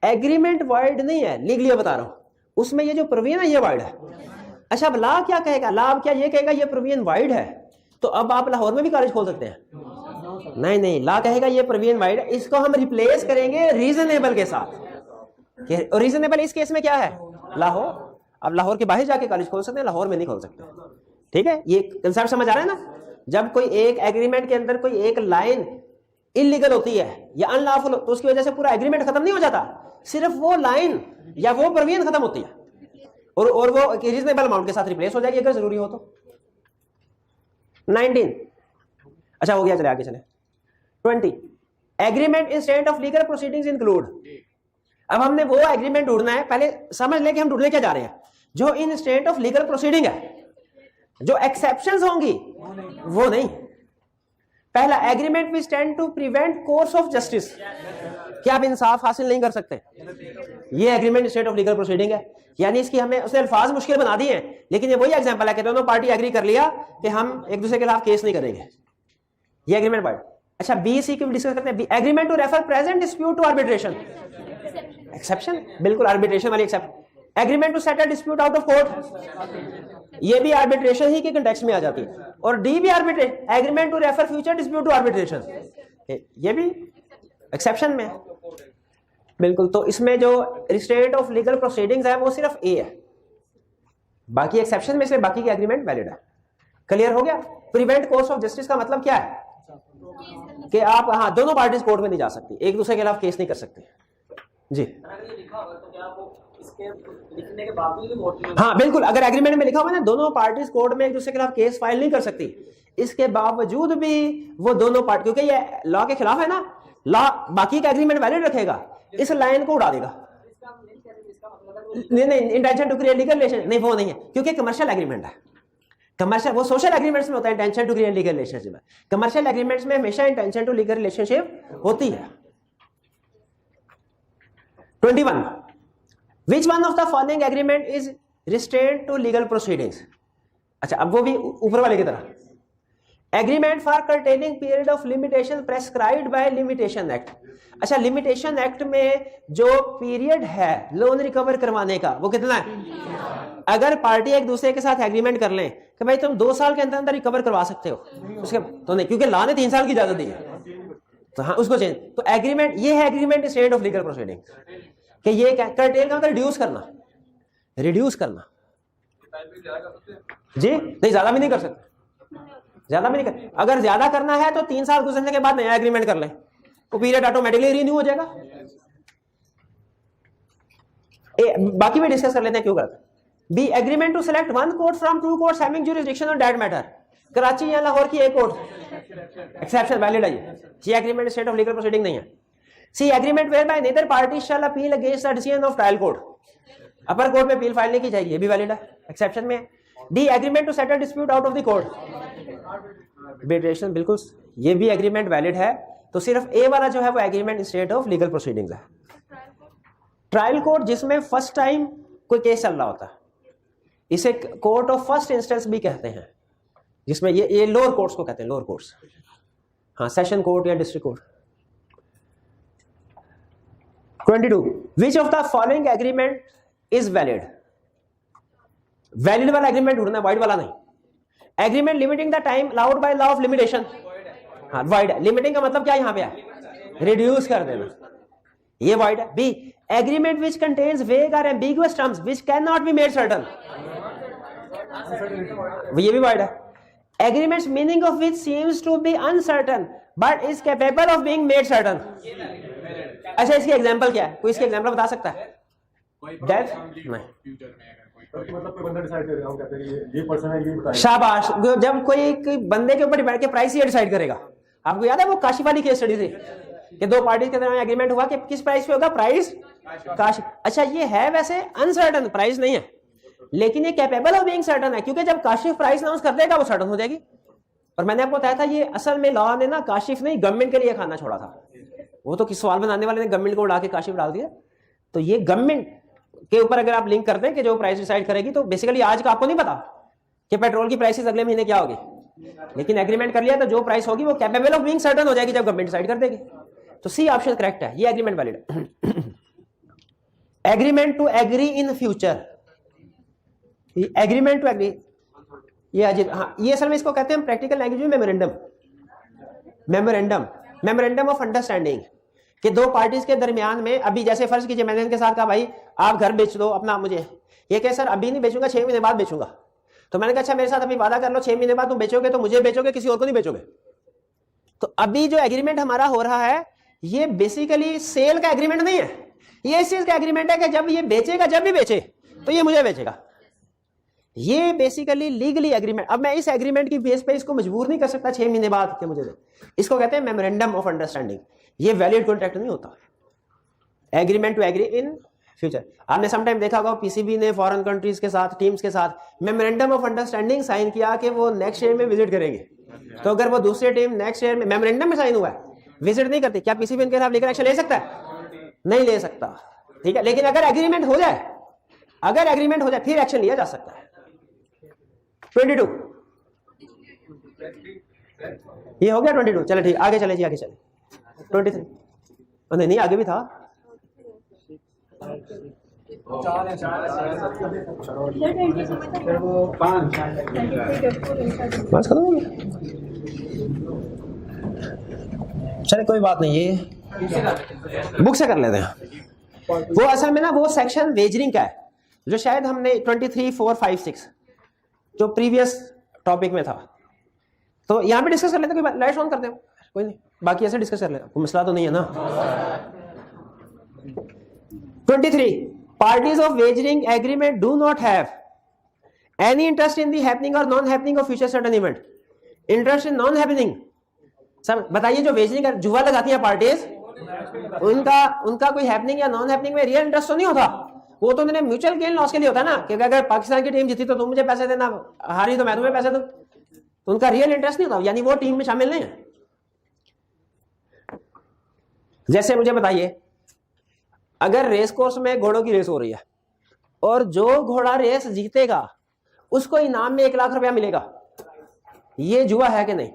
एग्रीमेंट वाइड नहीं है, लीगली बता रहा हूं, उसमें ये जो प्रोविजन है ये वाइड है। अच्छा, अब लॉ क्या कहेगा? लॉ क्या ये कहेगा ये प्रोविजन वाइड है तो अब आप लाहौर में भी कॉलेज खोल सकते हैं? नहीं, लॉ कहेगा ये प्रोविजन वाइड है, इसको हम रिप्लेस करेंगे रीजनेबल के साथ। रीजनेबल इस केस में क्या है? लाहौर। अब लाहौर के बाहर जाके कॉलेज खोल सकते हैं, लाहौर में नहीं खोल सकते। ठीक है, ये कंसेप्ट समझ आ रहा है ना? जब कोई एक एग्रीमेंट के अंदर कोई एक लाइन इलीगल होती है या अनलॉफुल तो उसकी वजह से पूरा एग्रीमेंट खत्म नहीं हो जाता, सिर्फ वो लाइन या वो प्रोविजन खत्म होती है और वो रीजनेबल अमाउंट के साथ रिप्लेस हो जाएगी अगर जरूरी हो तो। 19, अच्छा हो गया, चले आगे चले। 20, agreement in state of legal proceedings include. अब हमने वो एग्रीमेंट ढूंढना है, पहले समझ लें कि हम ढूंढने क्या जा रहे हैं। जो in state of legal proceeding है, जो एक्सेप्शंस होंगी वो नहीं। पहला, agreement which tend to prevent course of justice, कि आप इंसाफ हासिल नहीं कर सकते, ये agreement state of legal proceeding है। यानी इसकी हमें उसने अल्फाज मुश्किल बना दिए हैं, लेकिन ये वही एग्जांपल है कि दोनों पार्टी एग्री कर लिया कि हम एक दूसरे के खिलाफ केस नहीं करेंगे, ये एग्रीमेंट वर्ड। अच्छा, बी सी की डिस्कस करते हैं। Agreement to refer present dispute to arbitration, exception, बिल्कुल आर्बिट्रेशन वाली except. Agreement to settle dispute out of court, ये भी आर्बिट्रेशन ही के कंटेक्स्ट में आ जाती है। और डी भी arbitration, agreement to refer future dispute to arbitration, ये भी एक्सेप्शन में है, बिल्कुल। तो इसमें जो रिस्ट्रेंट ऑफ लीगल प्रोसीडिंग्स है वो सिर्फ ए है, बाकी एक्सेप्शन में से बाकी की एग्रीमेंट वैलिड है। क्लियर हो गया? प्रिवेंट कोर्स ऑफ जस्टिस का मतलब क्या है कि आप, हाँ, दोनों पार्टीज कोर्ट में नहीं जा सकती, एक दूसरे के खिलाफ केस नहीं कर सकती जी। हाँ बिल्कुल, अगर एग्रीमेंट में लिखा हुआ है ना दोनों पार्टीज कोर्ट में एक दूसरे के खिलाफ केस फाइल नहीं कर सकती, इसके बावजूद भी वो दोनों पार्टी, क्योंकि ये लॉ के खिलाफ है ना, लॉ बाकी का एग्रीमेंट वैलिड रखेगा, इस लाइन को उड़ा देगा। नहीं, intention to create legal relation नहीं, वो नहीं है, क्योंकि कमर्शियल एग्रीमेंट है। कमर्शियल, वो सोशल एग्रीमेंट्स में होता है intention to create legal relationship में, कमर्शियल एग्रीमेंट्स में हमेशा इंटेंशन टू लीगल रिलेशनशिप होती है। 21, which one of the following agreement is restraint to legal proceedings. अच्छा, अब वो भी ऊपर वाले की तरह, agreement for curtailing period of limitation prescribed by limitation act. अच्छा, लिमिटेशन एक्ट में जो पीरियड है लोन रिकवर करवाने का वो कितना है? अगर पार्टी एक दूसरे के साथ एग्रीमेंट कर लें कि भाई तुम 2 साल के अंदर अंदर रिकवर करवा सकते हो, उसके तो नहीं, क्योंकि लॉ ने 3 साल की इजाजत दी है, तो हाँ उसको चेंज। तो एग्रीमेंट, ये है agreement state of legal proceeding, कि ये क्या कर्टेल का मतलब रिड्यूस करना, रिड्यूस करना जी, नहीं ज्यादा भी नहीं कर सकते, ज्यादा भी नहीं कर, अगर ज्यादा करना है तो 3 साल गुजरने के बाद नया एग्रीमेंट कर लें, तो पीरियड ऑटोमेटिकली रिन्यू हो जाएगा। बाकी भी डिस्कस कर लेते हैं क्यों करते हैं। B, agreement to select one court from 2 courts having jurisdiction on that matter, Karachi या लाहौर की एक कोर्ट, एक्सेप्शन वैलिड है ये agreement state of legal proceeding नहीं है। C, agreement where by neither party shall appeal against the decision of trial court, upper court में appeal file नहीं की जाएगी, ये भी वैलिड है, एक्सेप्शन में। D, agreement to settle dispute out of the court, arbitration, बिल्कुल ये भी एग्रीमेंट वैलिड है। तो सिर्फ ए वाला जो है वो agreement state of legal proceedings है। ट्रायल कोर्ट, जिसमें फर्स्ट टाइम कोई केस चल रहा होता है, इसे कोर्ट ऑफ फर्स्ट इंस्टेंस भी कहते हैं, जिसमें ये लोअर कोर्ट्स को कहते हैं, लोअर कोर्ट्स, हाँ, सेशन कोर्ट या district court. 22, which of the following agreement is valid. Valid वाला एग्रीमेंट ढूंढना है, वाइड वाला नहीं। Agreement limiting the time allowed by law of limitation, हाँ वाइड है। लिमिटिंग का मतलब क्या यहां पे है? रिड्यूस कर देना, ये वाइड है। B, agreement which contains vague और ambiguous terms which can not be made certain, ये भी वाइड है। Agreements meaning of which seems to be uncertain but is capable of being made certain. अच्छा, इसकी एग्जांपल क्या है? कोई इसकी एग्जांपल बता सकता है? डेथ नहीं, शाबाश, जब कोई बंदे के ऊपर बैठ के प्राइस ही डिसाइड करेगा। आपको याद है वो काशिफ वाली केस स्टडी थी कि 2 पार्टी के दरमियान एग्रीमेंट हुआ कि किस प्राइस पे होगा, प्राइस काशिफ। अच्छा, ये है वैसे अनसर्टन, प्राइस नहीं है, लेकिन ये कैपेबल ऑफ बीइंग सर्टन है, क्योंकि जब काशिफ प्राइस अनाउंस कर देगा वो सर्टन हो जाएगी। और मैंने आपको बताया था ये असल में लॉ ने ना काशिफ नहीं गवर्नमेंट के लिए खाना छोड़ा था, वो तो किस सवाल बनाने वाले ने गवर्नमेंट को उड़ा के काशिफ डाल दिया। तो ये गवर्नमेंट के ऊपर अगर आप लिंक करते हैं कि जो प्राइस डिसाइड करेगी, तो बेसिकली आज का आपको नहीं पता कि पेट्रोल की प्राइसेस अगले महीने क्या होगी, लेकिन एग्रीमेंट कर लिया तो जो प्राइस होगी वो कैपेबल ऑफ बीइंग सर्टन हो जाएगी जब गवर्नमेंट डिसाइड कर देगी। तो सी ऑप्शन करेक्ट है, ये एग्रीमेंट वैलिड है। Agreement to agree in future, agreement to agree, ये हाँ, ये असल में इसको कहते हैं प्रैक्टिकल लैंग्वेज में memorandum, memorandum, memorandum of understanding, कि 2 पार्टीज के दरमियान में, अभी जैसे फर्ज कीजिए मैंने इनके साथ कहा भाई आप घर बेच दो अपना, मुझे ये कहे सर अभी नहीं बेचूंगा, 6 महीने बाद बेचूंगा। तो मैंने कहा अच्छा मेरे साथ अभी वादा कर लो, 6 महीने बाद तुम बेचोगे तो मुझे बेचोगे, किसी और को नहीं बेचोगे। तो अभी जो एग्रीमेंट हमारा हो रहा है ये बेसिकली सेल का एग्रीमेंट नहीं है, ये इस चीज का एग्रीमेंट है कि जब ये बेचेगा, जब भी बेचे तो ये मुझे बेचेगा, ये बेसिकली लीगली एग्रीमेंट। अब मैं इस एग्रीमेंट की बेस पे इसको मजबूर नहीं कर सकता 6 महीने बाद कि मुझे दे, इसको कहते हैं मेमोरेंडम ऑफ अंडरस्टैंडिंग, ये वैलिड कॉन्ट्रैक्ट नहीं होता। Agreement to agree in future. आपने समटाइम देखा होगा पीसीबी ने फॉरेन कंट्रीज के साथ, टीम्स के साथ मेमोरेंडम ऑफ अंडरस्टैंडिंग साइन किया कि वो नेक्स्ट ईयर में विजिट करेंगे। तो अगर वो दूसरी टीम नेक्स्ट ईयर में मेमोरेंडम में साइन हुआ है, विजिट नहीं करती, क्या पीसीबी इनके खिलाफ लीगल एक्शन ले सकता है? नहीं ले सकता, ठीक है। लेकिन अगर एग्रीमेंट हो जाए, अगर एग्रीमेंट हो जाए फिर एक्शन लिया जा सकता है। 22 ये हो गया 22। चले ठीक, आगे चले जी, आगे चले 23। नहीं आगे भी था। बस खत्म हो गया। चले कोई बात नहीं, ये बुक से कर लेते हैं। वो असल में ना वो सेक्शन वेजरिंग का है जो शायद हमने 23, 4, 5, 6 जो प्रीवियस टॉपिक में था, तो यहां पे डिस्कस कर लेते हैं। कोई लाइट्स ऑन करते हैं, कोई नहीं, बाकी ऐसे डिस्कस कर लेते हैं, कोई मसला तो नहीं है ना। 23 parties of wagering agreement do not have any interest in the happening or non happening of future certain event. Interest in non happening, सब बताइए। जो वेजरिंग जुआ लगाती है पार्टीज, उनका कोई हैपनिंग या नॉन हैपनिंग में रियल इंटरेस्ट तो नहीं होता। वो तो उन्हें म्यूचुअल गेन लॉस के लिए होता है ना, कि अगर पाकिस्तान की टीम जीती तो तुम मुझे पैसे देना, हारी तो मैं तुम्हें पैसे दूं। तो उनका रियल इंटरेस्ट नहीं होता, यानी वो टीम में शामिल नहीं है। जैसे मुझे बताइए, अगर रेस कोर्स में घोड़ों की रेस हो रही है और जो घोड़ा रेस जीतेगा उसको इनाम में 1 लाख रुपया मिलेगा, ये जुआ है कि नहीं?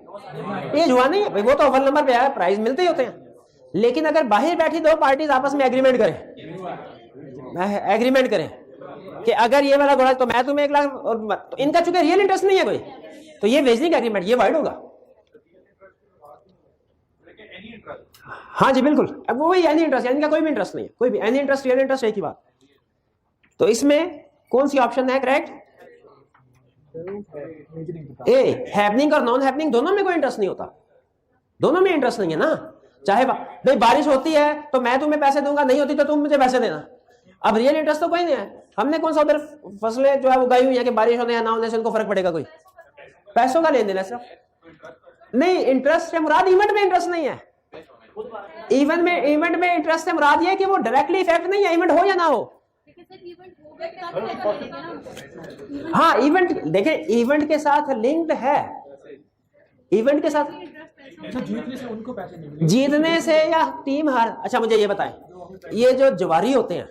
ये जुआ नहीं है भाई, वो तो अव्वल नंबर पे है, प्राइज मिलते ही होते हैं। लेकिन अगर बाहर बैठी दो पार्टीज आपस में एग्रीमेंट करें कि अगर ये वाला घोड़ा तो मैं तुम्हें 1 लाख, और तो इनका चूंकि रियल इंटरेस्ट नहीं है कोई, तो ये वेजरिंग एग्रीमेंट ये वाइड होगा। हाँ जी बिल्कुल, अब वो वही एनी इंटरेस्ट, इनका कोई भी इंटरेस्ट नहीं है, कोई भी एनी इंटरेस्ट, रियल इंटरेस्ट एक ही बात। तो इसमें कौन सी ऑप्शन है correct? A, happening or non happening दोनों में कोई इंटरेस्ट नहीं होता, दोनों में इंटरेस्ट नहीं है ना। चाहे भाई बारिश होती है तो मैं तुम्हें पैसे दूंगा, नहीं होती तो तुम मुझे पैसे देना। अब रियल इंटरेस्ट तो कोई नहीं है। हमने कौन सा उधर फसलें जो है वो उगाई हुई है कि बारिश होने या ना होने से उनको फर्क पड़ेगा? कोई पैसों का लेन देना सिर्फ नहीं। इंटरेस्ट से मुराद इवेंट में इंटरेस्ट नहीं है। इवेंट में इंटरेस्ट से मुराद ये कि वो डायरेक्टली इफेक्ट नहीं है, इवेंट हो या ना हो। हाँ इवेंट देखें, इवेंट के साथ लिंक्ड है, इवेंट के साथ जीतने से या टीम हार। अच्छा मुझे ये बताएं, ये जो जवारी होते हैं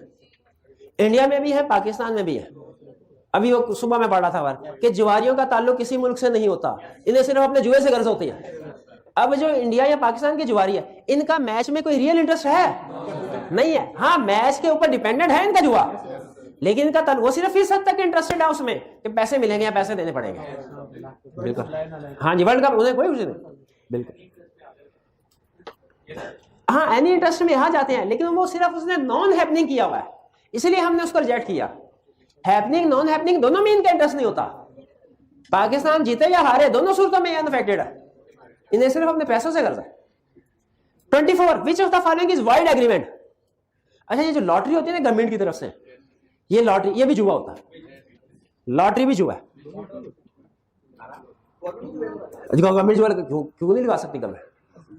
इंडिया में भी है, पाकिस्तान में भी है। अभी वो सुबह में पढ़ा था कि जवारियों का ताल्लुक किसी मुल्क से नहीं होता, इन्हें सिर्फ अपने जुए से गर्ज होती है। अब जो इंडिया या पाकिस्तान की जुआरी है, इनका मैच में कोई रियल इंटरेस्ट है नहीं है। हाँ मैच के ऊपर डिपेंडेंट है इनका जुआ, लेकिन इनका वो सिर्फ इस हद तक इंटरेस्टेड है उसमें कि पैसे मिलेंगे या पैसे देने पड़ेंगे। बिल्कुल हाँ जी, वर्ल्ड कप उन्हें कोई कुछ नहीं, बिल्कुल हाँ एनी इंटरेस्ट में यहां जाते हैं, लेकिन वो सिर्फ उसने नॉन हैपनिंग किया हुआ है, इसलिए हमने उसको रिजेक्ट किया। हैपनिंग नॉन हैपनिंग दोनों में इनका इंटरेस्ट नहीं होता। पाकिस्तान जीते या हारे दोनों सूरतों में अनअफेक्टेड है, इन्हें सिर्फ अपने पैसों से करता है। 24 विच of the following is wide agreement. अच्छा ये जो लॉटरी होती है ना गवर्नमेंट की तरफ से, ये लॉटरी ये भी जुआ होता है, लॉटरी भी जुआ है। गवर्नमेंट जुआ क्यों नहीं लगा सकती गवर्नमेंट?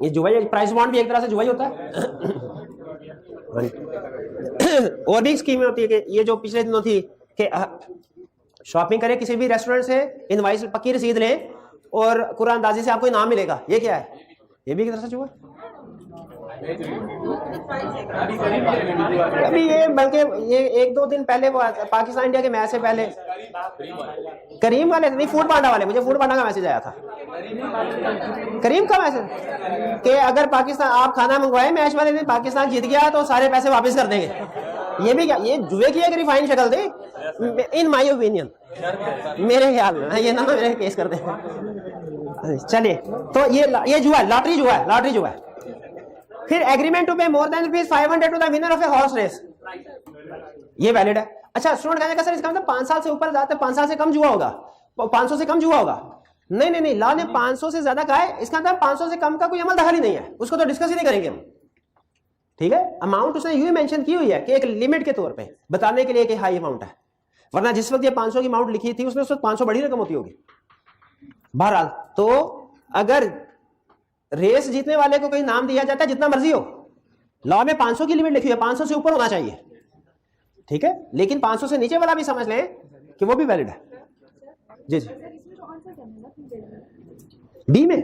ये जुआ, प्राइस बॉन्ड भी एक तरह से जुआ ही होता है। और भी स्कीमें होती है कि ये जो पिछले दिनों थी कि शॉपिंग करें किसी भी रेस्टोरेंट से, इनवाइस पक्की रसीद लें और कुरानदाजी से आपको इनाम मिलेगा, ये क्या है? ये भी एक तरह से जुआ। अभी ये बल्कि ये 1-2 दिन पहले वो पाकिस्तान इंडिया के मैच से पहले करीम वाले नहीं, फूड पांडा वाले, मुझे फूड पांडा का मैसेज आया था, करीम का मैसेज कि अगर पाकिस्तान आप खाना मंगवाए मैच वाले दिन, पाकिस्तान जीत गया तो सारे पैसे वापस कर देंगे। ये भी क्या, ये जुए की एक रिफाइंड शक्ल थी इन माय ओपिनियन, मेरे ख्याल में ये ना मेरे केस कर दे। चलिए तो ये जुआ, लॉटरी जुआ है, लॉटरी जुआ है। फिर agreement to pay more than ₹500 to the winner of a horse race, ये वैलिड है। अच्छा स्टूडेंट कहने का सर इसका मतलब 5 साल से ऊपर जाते 5 साल से कम जुआ होगा, 500 से कम जुआ होगा? नहीं, लॉ ने 500 से ज्यादा कहा है, इसका मतलब 500 से कम का कोई अमल दखल ही नहीं है, उसको तो डिस्कस ही नहीं करेंगे हम, ठीक है। अमाउंट उसने यूं मेंशन की हुई है कि एक लिमिट के तौर पे बताने के लिए कि हाई अमाउंट है, वरना जिस वक्त ये 500 की अमाउंट लिखी थी उसने उस वक्त 500 बड़ी रकम होती होगी। बहरहाल तो अगर रेस जीतने वाले को कोई नाम दिया जाता है जितना मर्जी हो, लॉ में 500 की लिमिट लिखी है, 500 से ऊपर होना चाहिए। ठीक है, लेकिन 500 से नीचे वाला भी समझ लें कि वो भी वैलिड है। जी जी, बी में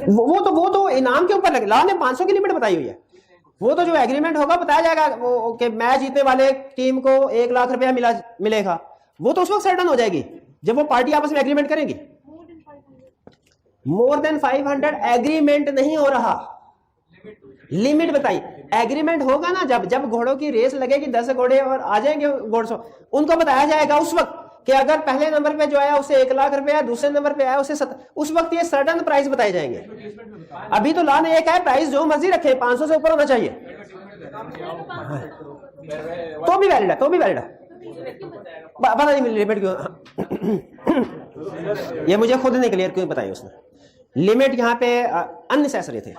वो तो इनाम के ऊपर लगे। लॉ ने 500 की लिमिट बताई हुई है। वो तो जो एग्रीमेंट होगा बताया जाएगा वो कि मैच जीतने वाले टीम को 1 लाख रुपया मिलेगा, वो तो उस वक्त सर्टन हो जाएगी जब वो पार्टी आपस में एग्रीमेंट करेंगी। मोर देन 500 एग्रीमेंट नहीं हो रहा, लिमिट बताई। एग्रीमेंट होगा ना जब घोड़ों की रेस लगेगी, 10 घोड़े और आ जाएंगे घोड़सो, उनको बताया जाएगा उस वक्त कि अगर पहले नंबर पे जो आया उसे 1 लाख रुपया, दूसरे नंबर पे आया उसे उस वक्त ये सर्टन प्राइस बताए जाएंगे। अभी तो लॉ ने एक है प्राइस जो मर्जी रखे, 500 से ऊपर होना चाहिए, तो भी वैलिड है, तो भी वैलिड है। पता नहीं लिमिट क्यों ये मुझे खुद नहीं क्लियर क्यों बताई उसने। लिमिट यहाँ पे अननेसेसरी थे,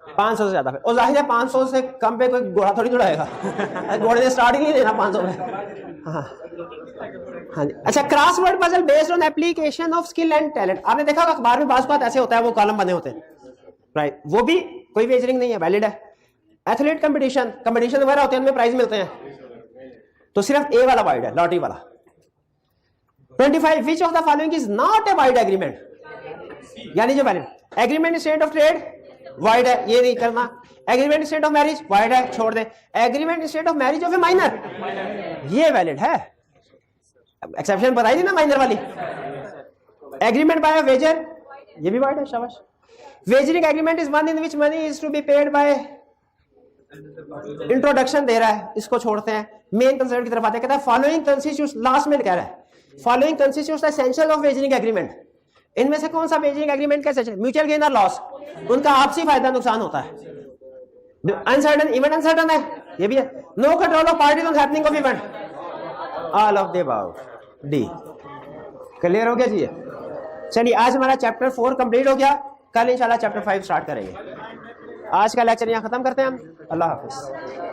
500 से ज्यादा। और जाहिर है 500 से कम पे कोई घोड़ा थोड़ी दौड़ाएगा घोड़े ने स्टार्ट ही नहीं देना 500 में। हाँ हाँ जी, अच्छा। Crossword puzzle based on application of skill and talent, आपने देखा होगा अखबार में बात ऐसे होता है, वो कॉलम बने होते हैं, राइट। वो भी कोई वेजरिंग नहीं है, वैलिड है। एथलीट कंपटीशन वगैरह होते हैं, उनमें प्राइज मिलते हैं, तो सिर्फ ए वाला वाइड है, लॉटरी वाला। 25 which of the following is not a void agreement, यानी जो valid agreement state of trade void है, ये नहीं करना। Agreement state of marriage void है, छोड़ दे। Agreement state of marriage of a minor, ये वैलिड है, एक्सेप्शन बताई थी ना माइनर वाली। एग्रीमेंट बाय वेजर, ये भी वाइड है, शाबाश। Wagering agreement is one in which money is to be paid by, introduction दे रहा है, इसको छोड़ते हैं। मेन कंसेप्ट की तरफ आते हैं, कहता है फॉलोइंग कंस्टिट्यूट्स, लास्ट में कह रहा है following constitutes the essential of wagering agreement. इनमें से कौन सा वेजरिंग एग्रीमेंट का एसेंशियल? म्यूचुअल गेन और लॉस, उनका आपसी फायदा नुकसान होता है। अनसर्टन, इवेंट अनसर्टन है, ये भी है। No control of parties on happening of event, all of the above, D. Clear हो गया जी? चलिए आज हमारा चैप्टर 4 कंप्लीट हो गया, कल इंशाल्लाह चैप्टर 5 स्टार्ट करेंगे। आज का लेक्चर यहाँ खत्म करते हैं हम। अल्लाह हाफिज।